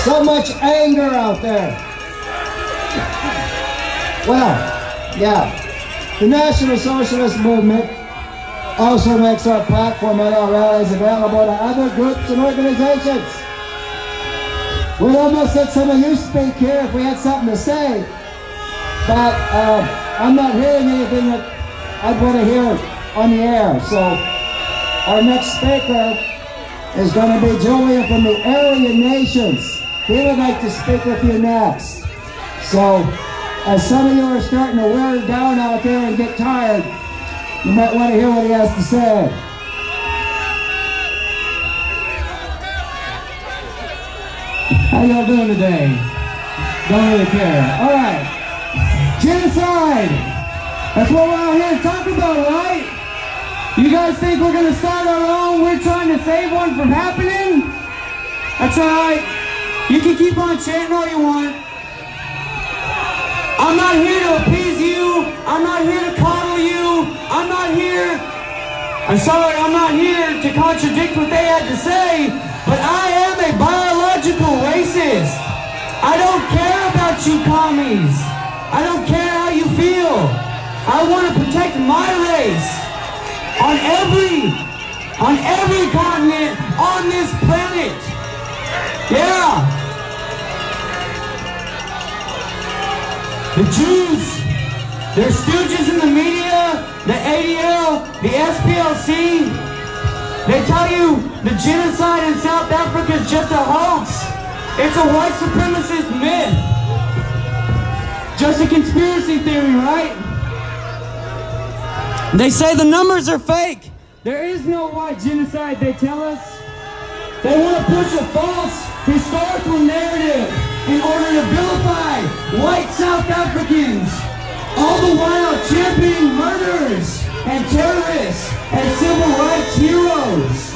So much anger out there. Well, yeah. The National Socialist Movement also makes our platform at our rallies available to other groups and organizations. We'd almost let some of you speak here if we had something to say, but I'm not hearing anything that I'd want to hear on the air. So our next speaker is going to be Julian from the Arian Nations. He would like to speak with you next. So as some of you are starting to wear down out there and get tired, you might want to hear what he has to say. How y'all doing today? Don't really care. All right. Genocide. That's what we're out here to talk about, right? You guys think we're going to start our own? We're trying to save one from happening? That's all right. You can keep on chanting all you want. I'm not here to appease you. I'm not here to coddle you. I'm not here to contradict what they had to say, but I am a biological racist. I don't care about you commies. I don't care how you feel. I want to protect my race on every continent on this planet. Yeah. The Jews, they're stooges in the media, the ADL, the SPLC. They tell you the genocide in South Africa is just a hoax. It's a white supremacist myth. Just a conspiracy theory, right? They say the numbers are fake. There is no white genocide, they tell us. They want to push a false historical narrative in order to vilify white South Africans, all the while championing murderers and terrorists and civil rights heroes.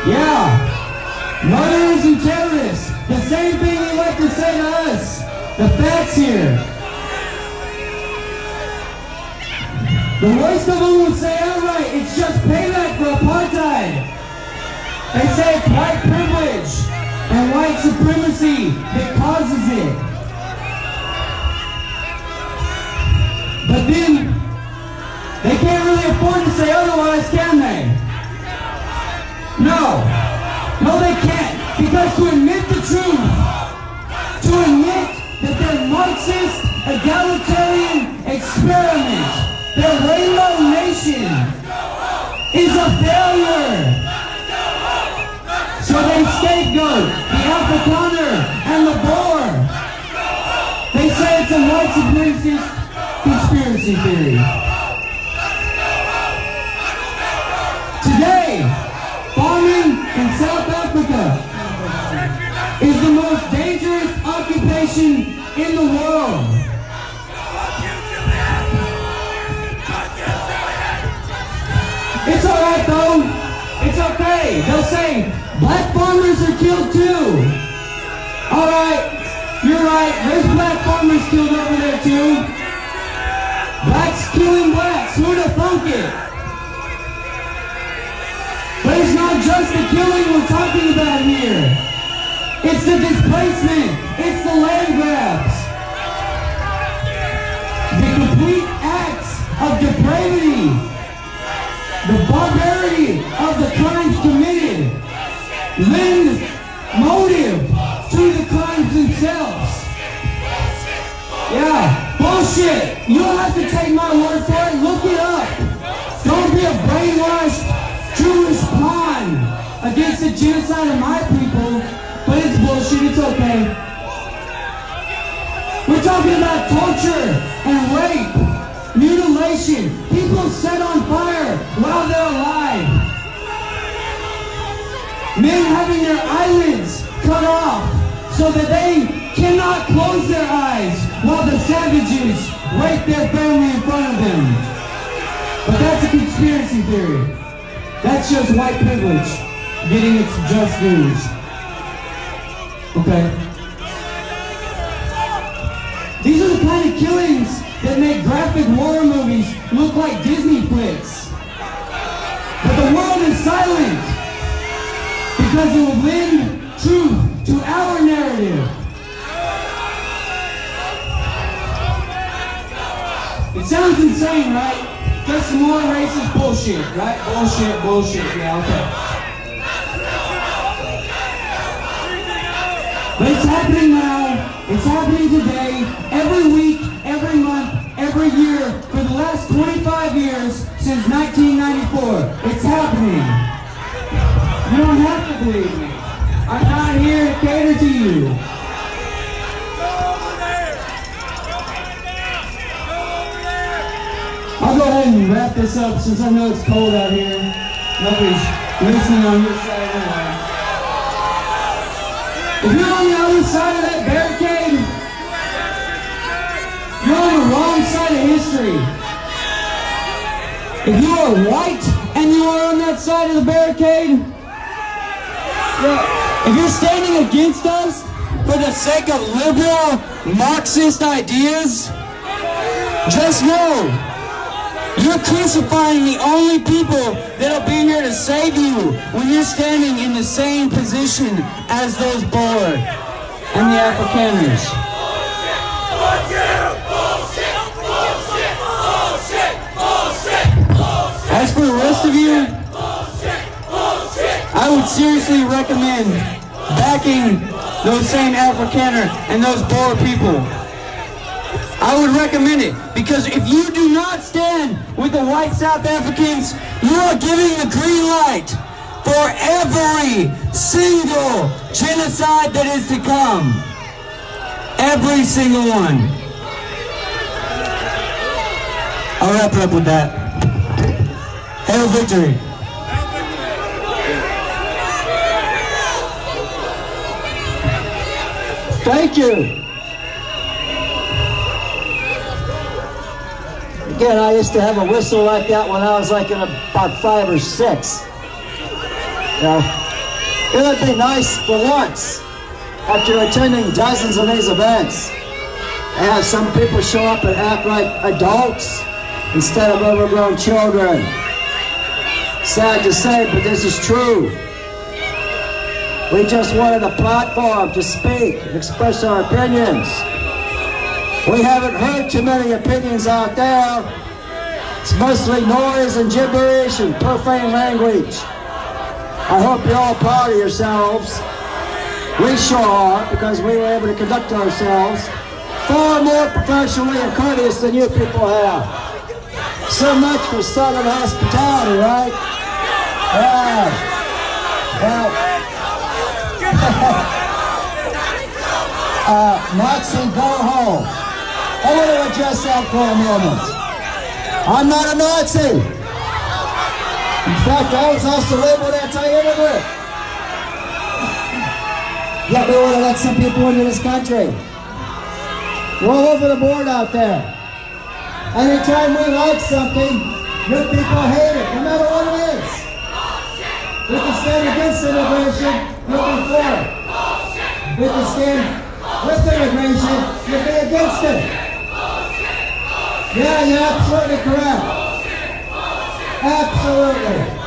Yeah, murderers and terrorists, the same thing they like to say to us. The facts here. The worst of them would say, all right, it's just payback for apartheid. They say it's white privilege and white supremacy that causes it. But then, they can't really afford to say otherwise, can they? No. No, they can't. Because to admit the truth, to admit that their Marxist, egalitarian experiment, their rainbow nation, is a failure. So they scapegoat the Afrikaner and the Boer. They say it's a white supremacist conspiracy theory. Today, farming in South Africa is the most dangerous occupation in the world. It's alright though. It's okay. They'll say, black farmers are killed too. Alright, you're right. There's black farmers killed over there too. Blacks killing blacks. Who'd have thunk it? But it's not just the killing we're talking about here. It's the displacement. It's the land grabs. The complete acts of depravity. The barbarity of the crimes committed lend motive to the crimes themselves. Yeah, bullshit. You don't have to take my word for it. Look it up. Don't be a brainwashed Jewish pawn against the genocide of my people. But it's bullshit. It's okay. We're talking about torture and rape. Mutilation, people set on fire while they're alive. Men having their eyelids cut off so that they cannot close their eyes while the savages rape their family in front of them. But that's a conspiracy theory. That's just white privilege getting its just dues. Okay? These are the kind of killings that make graphic horror movies look like Disney flicks. But the world is silent because it will lend truth to our narrative. It sounds insane, right? Just some more racist bullshit, right? Bullshit, bullshit, yeah, okay. But it's happening now. It's happening today, every week, every month, every year, for the last 25 years since 1994. It's happening. You don't have to believe me. I'm not here to cater to you. I'll go ahead and wrap this up since I know it's cold out here. Nobody's listening on your side anyway. If you're on the other side of that barricade, you're on the wrong side of history. If you are white and you are on that side of the barricade, if you're standing against us for the sake of liberal Marxist ideas, just know you're crucifying the only people that'll be here to save you when you're standing in the same position as those Boer and the Afrikaners. As for the rest of you, I would seriously recommend backing those same Afrikaner and those Boer people. I would recommend it, because if you do not stand with the white South Africans, you are giving the green light for every single genocide that is to come. Every single one. I'll wrap it up with that. Hail victory. Thank you. Again, I used to have a whistle like that when I was like in about 5 or 6. It would be nice for once, after attending dozens of these events, to have some people show up and act like adults instead of overgrown children. Sad to say, but this is true. We just wanted a platform to speak and express our opinions. We haven't heard too many opinions out there, It's mostly noise and gibberish and profane language. I hope you're all proud of yourselves. We sure are, because we were able to conduct ourselves far more professionally and courteous than you people have. So much for Southern hospitality, right? Yeah. Well, Nazi, go home. I want to address that for a moment. I'm not a Nazi. In fact, I was also labeled anti-immigrant. Yet we want to let some people into this country. We're all over the board out there. Anytime we like something, you people hate it, no matter what it is. We can stand against immigration, you'll be for it. We can stand with immigration, you'll be against it. Yeah, you're absolutely correct. Absolutely.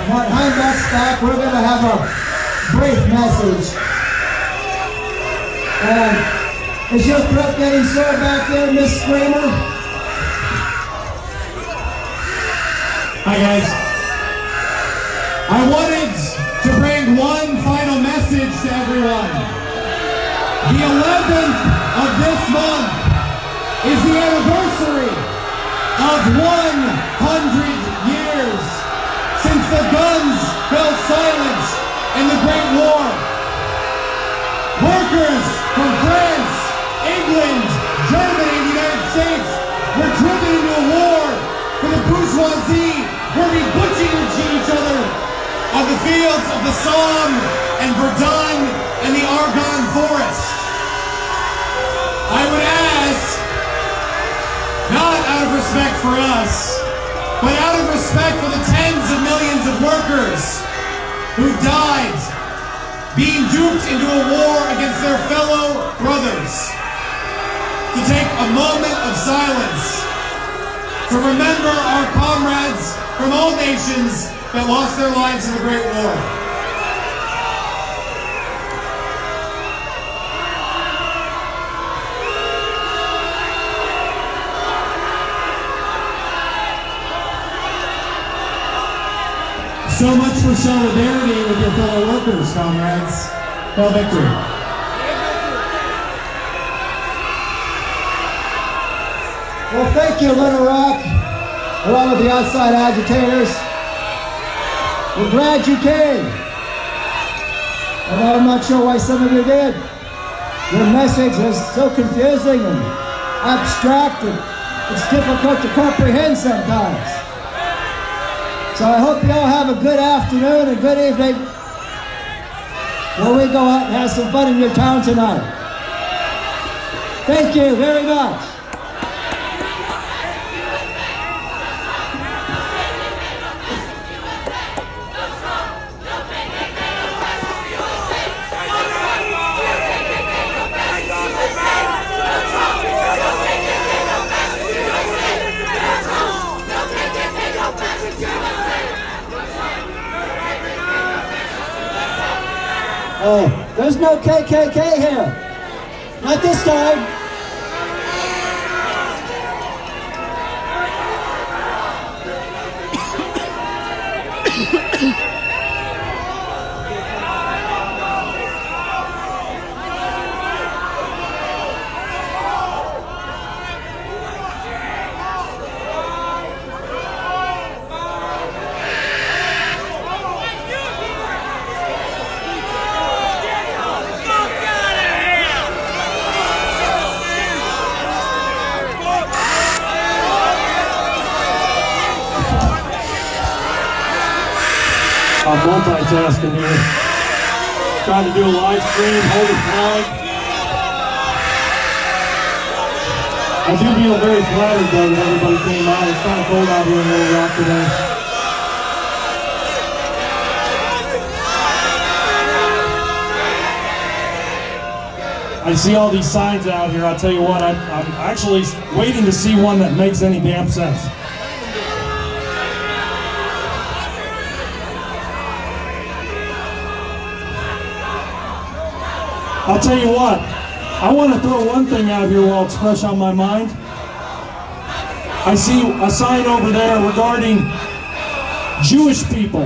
When Heimbach's back, we're going to have a brief message. Is your throat getting sore back there, Miss Screamer? Hi guys. I wanted to bring one final message to everyone. The 11th of this month is the anniversary of 100 years since the guns fell silent in the Great War. Workers from France, England, Germany, and the United States were driven into a war for the bourgeoisie, where we butchered each other on the fields of the Somme and Verdun and the Argonne Forest. I would ask, not out of respect for us, but out of respect for the tens of millions of workers who died being duped into a war against their fellow brothers, to take a moment of silence to remember our comrades from all nations that lost their lives in the Great War. So much for solidarity with your fellow workers, comrades. Hail victory. Well, thank you, Little Rock, along with the outside agitators. We're glad you came. Although I'm not sure why some of you did. Your message is so confusing and abstract, and it's difficult to comprehend sometimes. So I hope you all have a good afternoon and good evening while we go out and have some fun in your town tonight. Thank you very much. Oh, there's no KKK here. Not this time. I'm multitasking here. Trying to do a live stream, hold a flag. I do feel very flattered though that everybody came out. It's kind of cold out here in Little Rock today. I see all these signs out here. I'll tell you what, I'm actually waiting to see one that makes any damn sense. I'll tell you what, I want to throw one thing out here while it's fresh on my mind. I see a sign over there regarding Jewish people.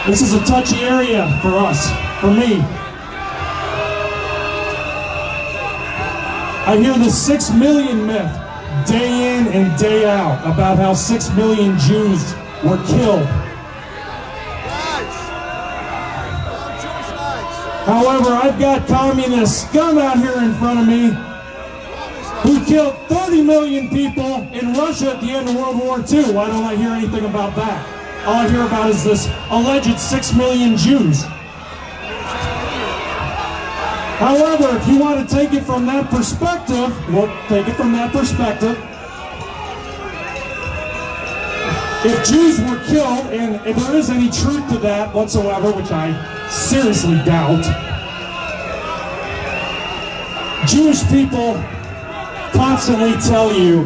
This is a touchy area for us, for me. I hear the 6 million myth day in and day out about how 6 million Jews were killed. However, I've got communist scum out here in front of me who killed 30 million people in Russia at the end of World War II. Why don't I hear anything about that? All I hear about is this alleged 6 million Jews. However, if you want to take it from that perspective, we'll take it from that perspective. If Jews were killed, and if there is any truth to that whatsoever, which I seriously doubt, Jewish people constantly tell you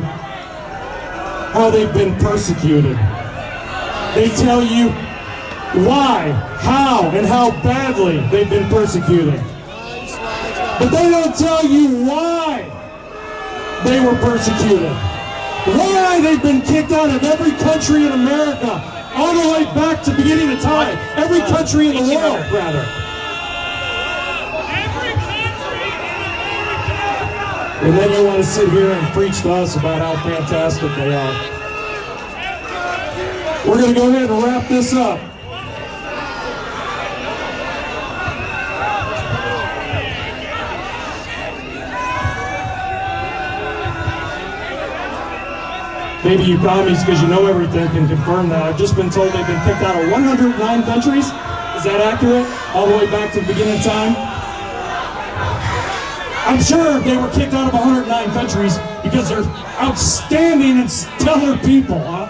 how they've been persecuted. They tell you why, how, and how badly they've been persecuted. But they don't tell you why they were persecuted. Why they've been kicked out of every country in America, all the way back to the beginning of time. Every country in the world, rather. And then you want to sit here and preach to us about how fantastic they are. We're going to go ahead and wrap this up. Maybe you commies, because you know everything, can confirm that. I've just been told they've been kicked out of 109 countries. Is that accurate? All the way back to the beginning of time? I'm sure they were kicked out of 109 countries because they're outstanding and stellar people, huh?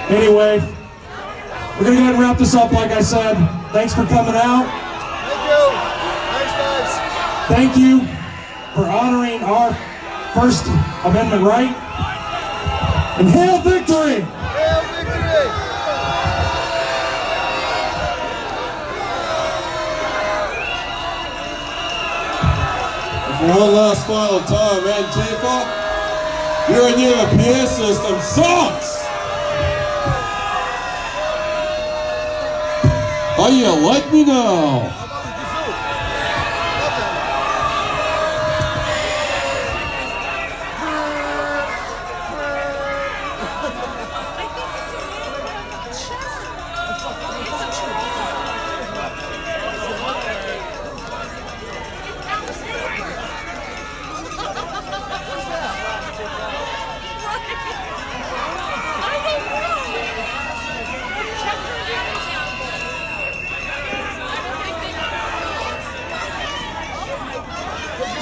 Anyway, we're going to go ahead and wrap this up like I said. Thanks for coming out. Thank you. Thanks, guys. Thank you for honoring our First Amendment right. And hail victory! Hail victory! For one last final time, Antifa, your new PA system sucks! How you like me now?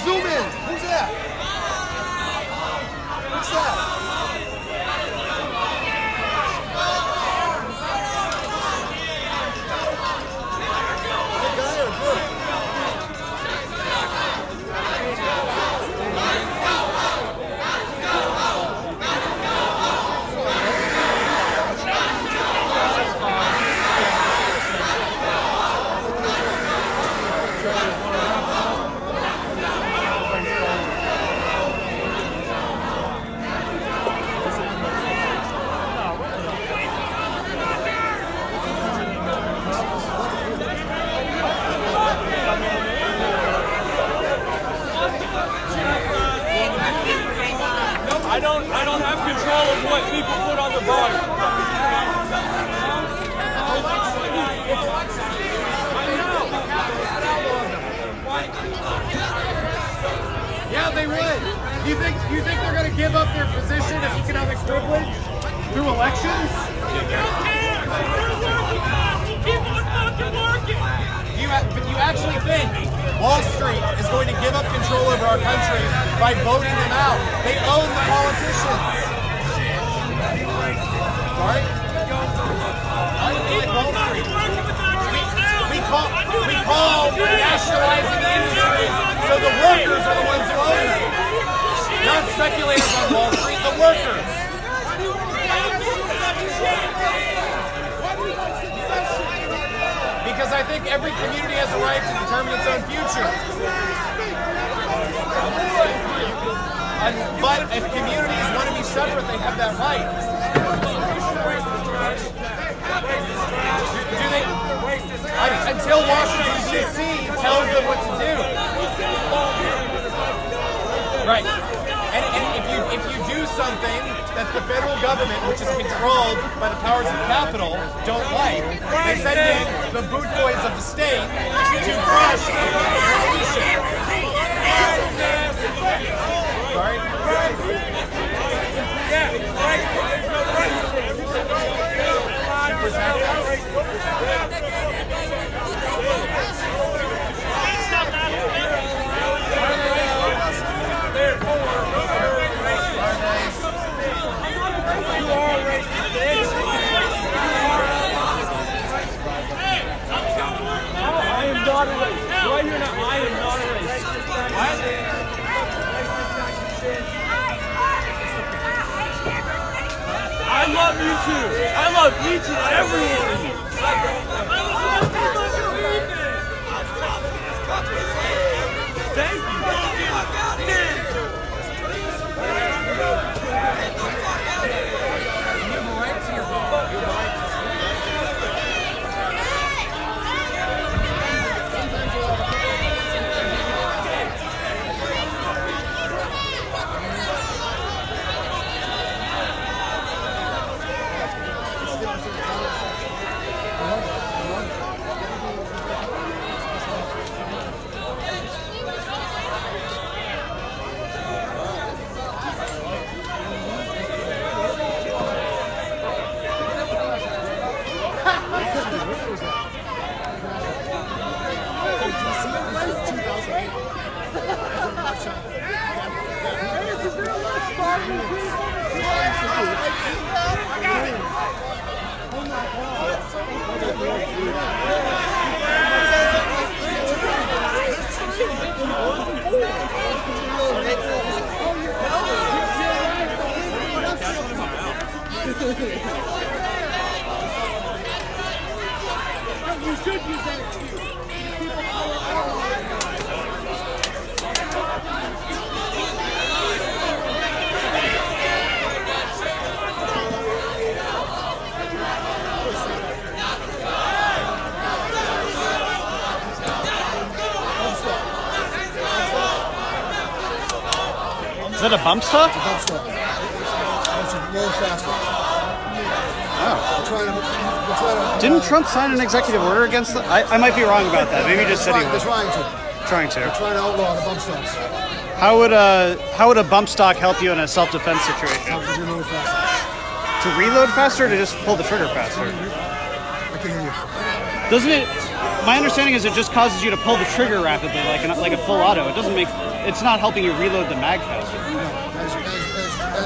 Zoom in. Who's that? What's that? I don't have control of what people put on the body. Yeah, they would. You think they're going to give up their position of economic privilege through elections? You actually think Wall Street is going to give up control over our country by voting them out? They own the politicians. Sorry? Wall Street. We call nationalizing the industry so the workers are the ones who own it. Not speculators on Wall Street, the workers. every community has a right to determine its own future. But if communities want to be separate, they have that right. Do they? Until Washington, D.C. tells them what to do. Right. And if you do something that the federal government, which is controlled by the powers of capital, don't like, they send in the boot boys of the state to crush the revolution. Sorry? I am not a race. Right here now, I am not a race. I love you too. I love each and every one of you. Thank you. You should use that excuse. Is that a bump stop? It's a bump stop. It's a little faster. Oh. We're trying to, Didn't Trump sign an executive order against the... I might be wrong about that. Maybe he just said he was. They're trying to. We're trying to outlaw the bump stops. How would a bump stock help you in a self-defense situation? Helps you reload faster. To reload faster or to just pull the trigger faster? I can hear you. Doesn't it... My understanding is it just causes you to pull the trigger rapidly, like a full auto. It doesn't make... It's not helping you reload the mag faster. No.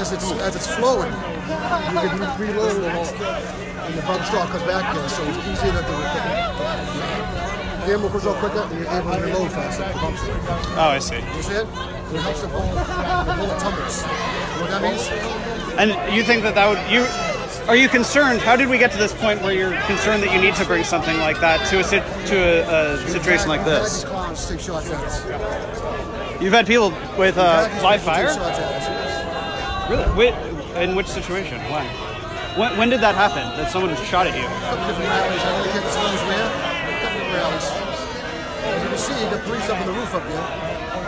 As it's flowing, you can reload and the bump stock comes back here, so it's easier to do it. The ammo goes out quicker and you're able to reload faster. The bump stock. Oh, I see. You see it? So it helps the bullet tumbles. You know what that means? And you think that would... Are you concerned? How did we get to this point where you're concerned that you need to bring something like that to a situation like this? These clowns take shots at us. You've had people with live fire? Take shots at us. Really? Wait, in which situation? When did that happen? That someone shot at you? A couple different rallies. I really can't disclose where. A couple different rallies. As you can see, you got police up in the roof up there,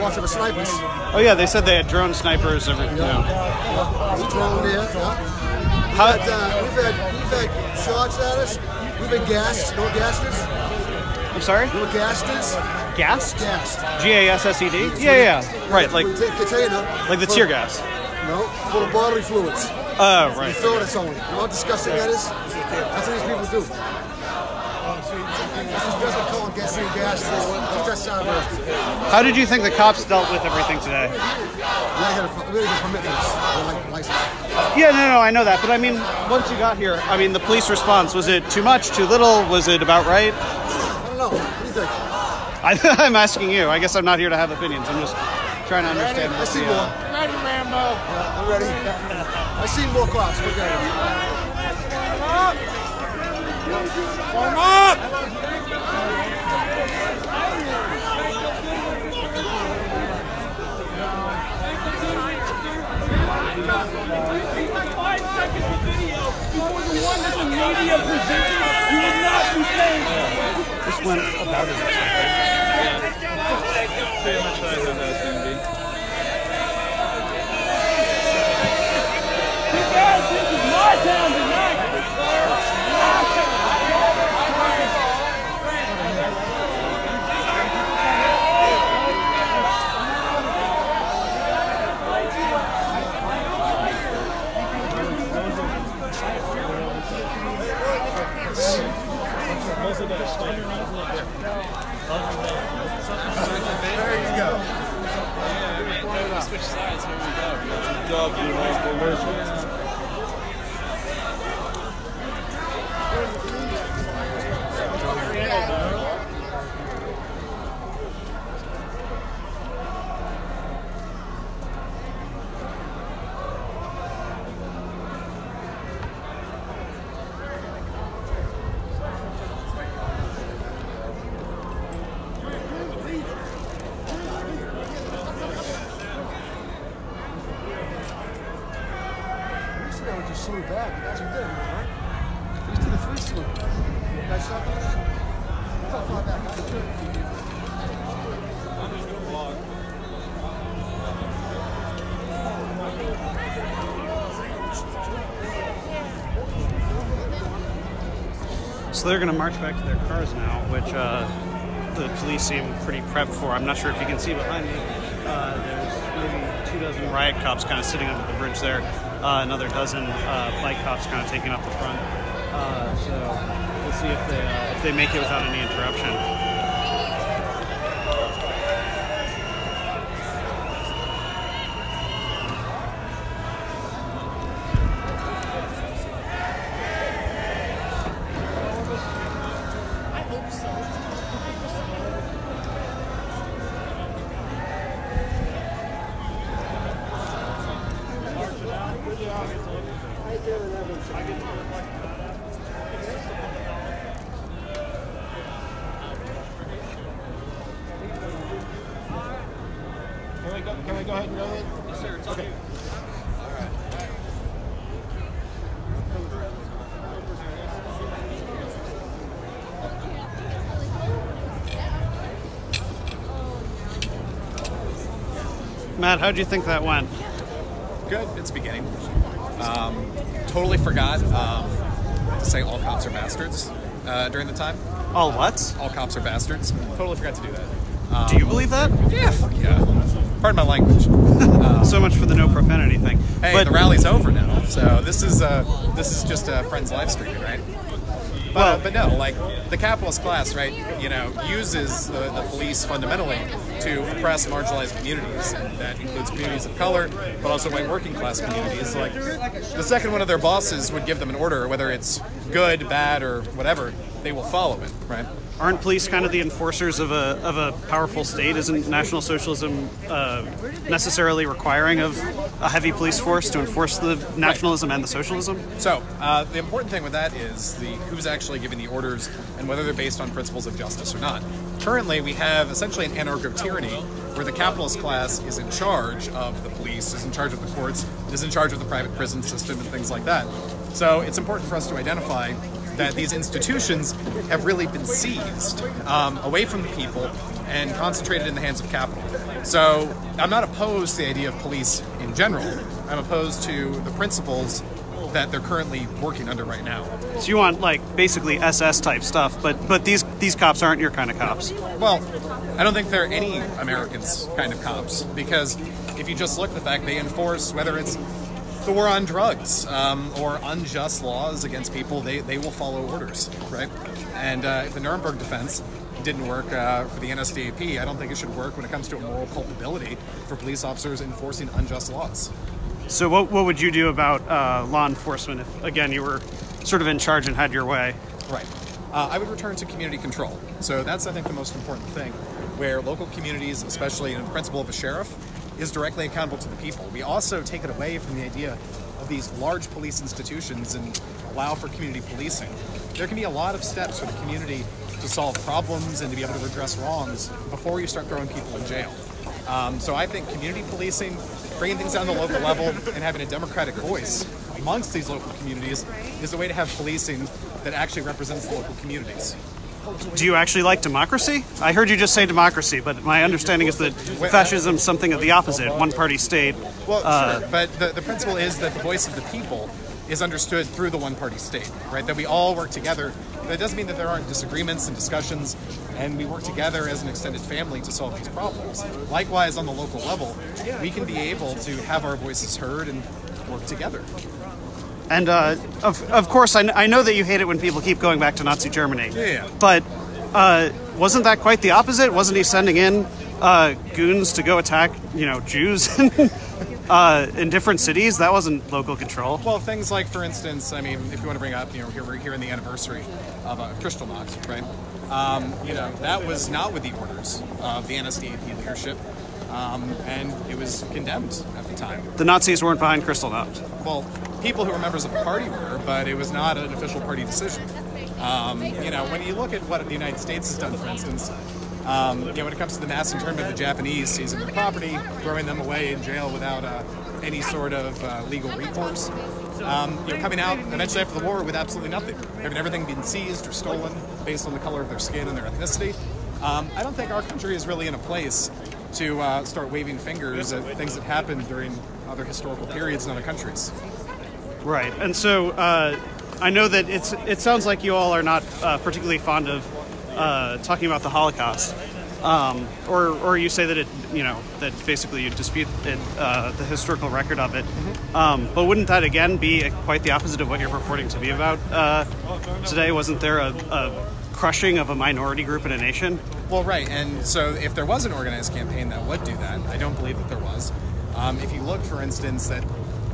watching the snipers. Oh yeah, they said they had drone snipers. There's a drone there. We've had shots at us. We've been gassed. You know what gassed is? I'm sorry? You know what gassed is? Gassed? Gassed. G-A-S-S-E-D? Yeah. Right, like the tear gas. No, full of bodily fluids. Oh, right. You fill it, it's only. You know how disgusting that is? That's what these people do. How did you think the cops dealt with everything today? Yeah, no, I know that. But I mean, once you got here, I mean, the police response, was it too much, too little? Was it about right? I don't know. What do you think? I'm asking you. I guess I'm not here to have opinions. I'm just trying to understand. I see more. Ready, Rambo. I'm ready. I see more cops. Look at it. Form up! This went about as expected. Pretty much what I thought that was going to be. This is my town tonight! There you go. Yeah, switch sides, here we go. Good job, Salute back. You guys are good, right? Let's do the free salute. You guys stop this? I thought far back. I should. So they're going to march back to their cars now, which the police seem pretty prepped for. I'm not sure if you can see behind me. There's maybe 2 dozen riot cops kind of sitting under the bridge there. Another dozen bike cops kind of taking up the front. So we'll see if they make it without any interruption. Can we go ahead and go ahead? Yes, sir. It's okay. All right. Matt, how do you think that went? Good. It's beginning. Totally forgot to say all cops are bastards during the time. All what? All cops are bastards. Totally forgot to do that. Do you believe that? Yeah, fuck yeah. Pardon my language. So much for the no profanity thing. Hey, but the rally's over now, so this is just a friend's live streaming, right? But no, like the capitalist class, right? You know, uses the police fundamentally to oppress marginalized communities, and that includes communities of color, but also white working class communities. Like the second one of their bosses would give them an order, whether it's good, bad, or whatever, they will follow it, right? Aren't police kind of the enforcers of a powerful state? Isn't National Socialism necessarily requiring of a heavy police force to enforce the nationalism and the socialism? So the important thing with that is who's actually giving the orders and whether they're based on principles of justice or not. Currently, we have essentially an anarcho-tyranny where the capitalist class is in charge of the police, is in charge of the courts, is in charge of the private prison system and things like that. So it's important for us to identify that these institutions have really been seized away from the people and concentrated in the hands of capital. So I'm not opposed to the idea of police in general. I'm opposed to the principles that they're currently working under right now. So you want like basically SS type stuff, but these cops aren't your kind of cops. Well, I don't think they're any Americans kind of cops, because if you just look at the fact they enforce, whether it's the war on drugs or unjust laws against people, they will follow orders, right? And if the Nuremberg defense didn't work for the NSDAP, I don't think it should work when it comes to a moral culpability for police officers enforcing unjust laws. So what would you do about law enforcement if, again, you were sort of in charge and had your way? Right. I would return to community control. So that's, I think, the most important thing, where local communities, especially in the principle of a sheriff, is directly accountable to the people. We also take it away from the idea of these large police institutions and allow for community policing, there can be a lot of steps for the community to solve problems and to be able to redress wrongs before you start throwing people in jail. So I think community policing, bringing things down to the local level and having a democratic voice amongst these local communities is a way to have policing that actually represents the local communities. Do you actually like democracy? I heard you just say democracy, but my understanding is that fascism is something of the opposite, one-party state. Well, sure, but the principle is that the voice of the people is understood through the one-party state, right? That we all work together. That doesn't mean that there aren't disagreements and discussions, and we work together as an extended family to solve these problems. Likewise, on the local level, we can be able to have our voices heard and work together. And of course, I know that you hate it when people keep going back to Nazi Germany. Yeah. But wasn't that quite the opposite? Wasn't he sending in goons to go attack, Jews in different cities? That wasn't local control. Well, things like, for instance, I mean, if you want to bring up, we're here in the anniversary of Kristallnacht, right? That was not with the orders of the NSDAP leadership. And it was condemned at the time. The Nazis weren't behind Kristallnacht. Well, people who were members of the party were, but it was not an official party decision. When you look at what the United States has done, for instance, when it comes to the mass internment of the Japanese, seizing their property, throwing them away in jail without any sort of legal recourse, coming out eventually after the war with absolutely nothing, having everything been seized or stolen based on the color of their skin and their ethnicity. I don't think our country is really in a place to start waving fingers at things that happened during other historical periods in other countries. Right, and so I know that it sounds like you all are not particularly fond of talking about the Holocaust, or you say that that basically you dispute the historical record of it. But wouldn't that again be quite the opposite of what you're purporting to be about today? Wasn't there a crushing of a minority group in a nation? Well, right, and so if there was an organized campaign that would do that, I don't believe that there was. If you look, for instance, that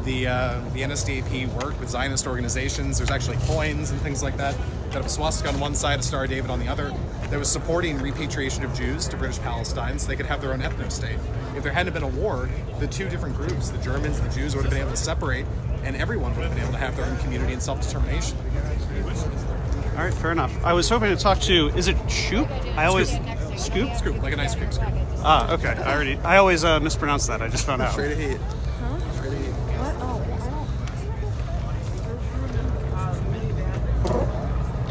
the NSDAP worked with Zionist organizations, there's actually coins and things like that have a swastika on one side, a Star of David on the other, that was supporting repatriation of Jews to British Palestine so they could have their own ethno-state. If there hadn't been a war, the two different groups, the Germans and the Jews, would have been able to separate, and everyone would have been able to have their own community and self-determination. All right, fair enough. I was hoping to talk to, is it Shoop? I always, Scoop? Scoop, like an ice cream scoop. Ah, okay. I always mispronounce that. I just found out. Straight ahead. Huh? Straight ahead. What? Oh,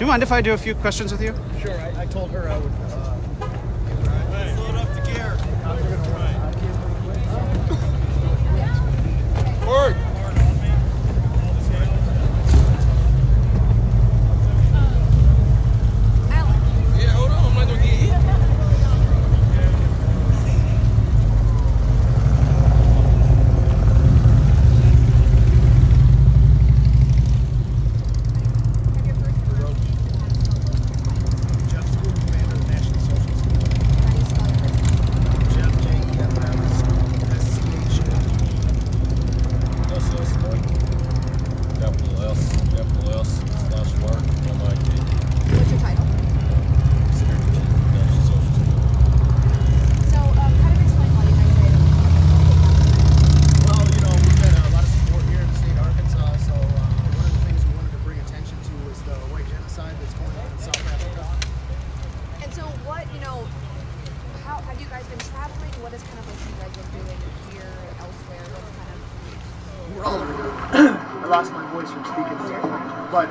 Do you mind if I do a few questions with you? Sure, I told her I would. Load up the gear. Word. Yeah, hold on. I'm not gonna get hit. National Socialist Movement. Jeff, Socialist Movement. Capital S, /work, MIT. What's your title? National Socialist Movement. So, kind of explain why you guys say it. Well, we've had a lot of support here in the state of Arkansas, so one of the things we wanted to bring attention to is the white genocide that's going on in South Africa. And so, how have you guys been traveling? What is kind of what you guys been doing here, elsewhere? What's kind of... We're all over here. I lost my voice from speaking this morning. But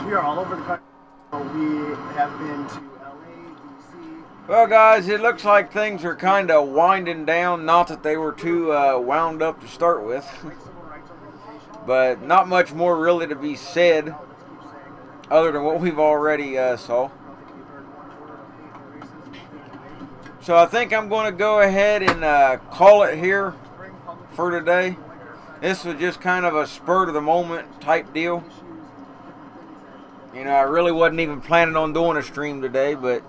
we are all over the country. We have been to LA, DC. Well, guys, it looks like things are kind of winding down. Not that they were too wound up to start with. But not much more really to be said other than what we've already saw. So I think I'm going to go ahead and call it here for today. This was just kind of a spur to the moment type deal. I really wasn't even planning on doing a stream today, but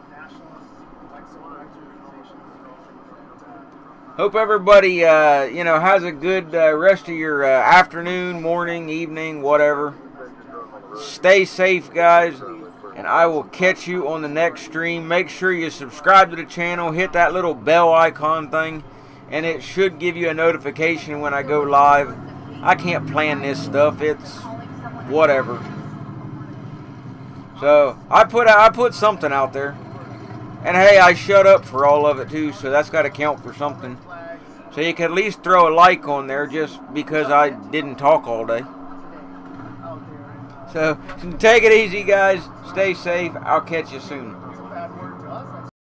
hope everybody has a good rest of your afternoon, morning, evening, whatever. Stay safe, guys, and I will catch you on the next stream. Make sure you subscribe to the channel, hit that little bell icon thing, and it should give you a notification when I go live. I can't plan this stuff. It's whatever. So I put something out there, and hey, I shut up for all of it too, so that's got to count for something. So you can at least throw a like on there just because I didn't talk all day. So take it easy, guys. Stay safe. I'll catch you soon.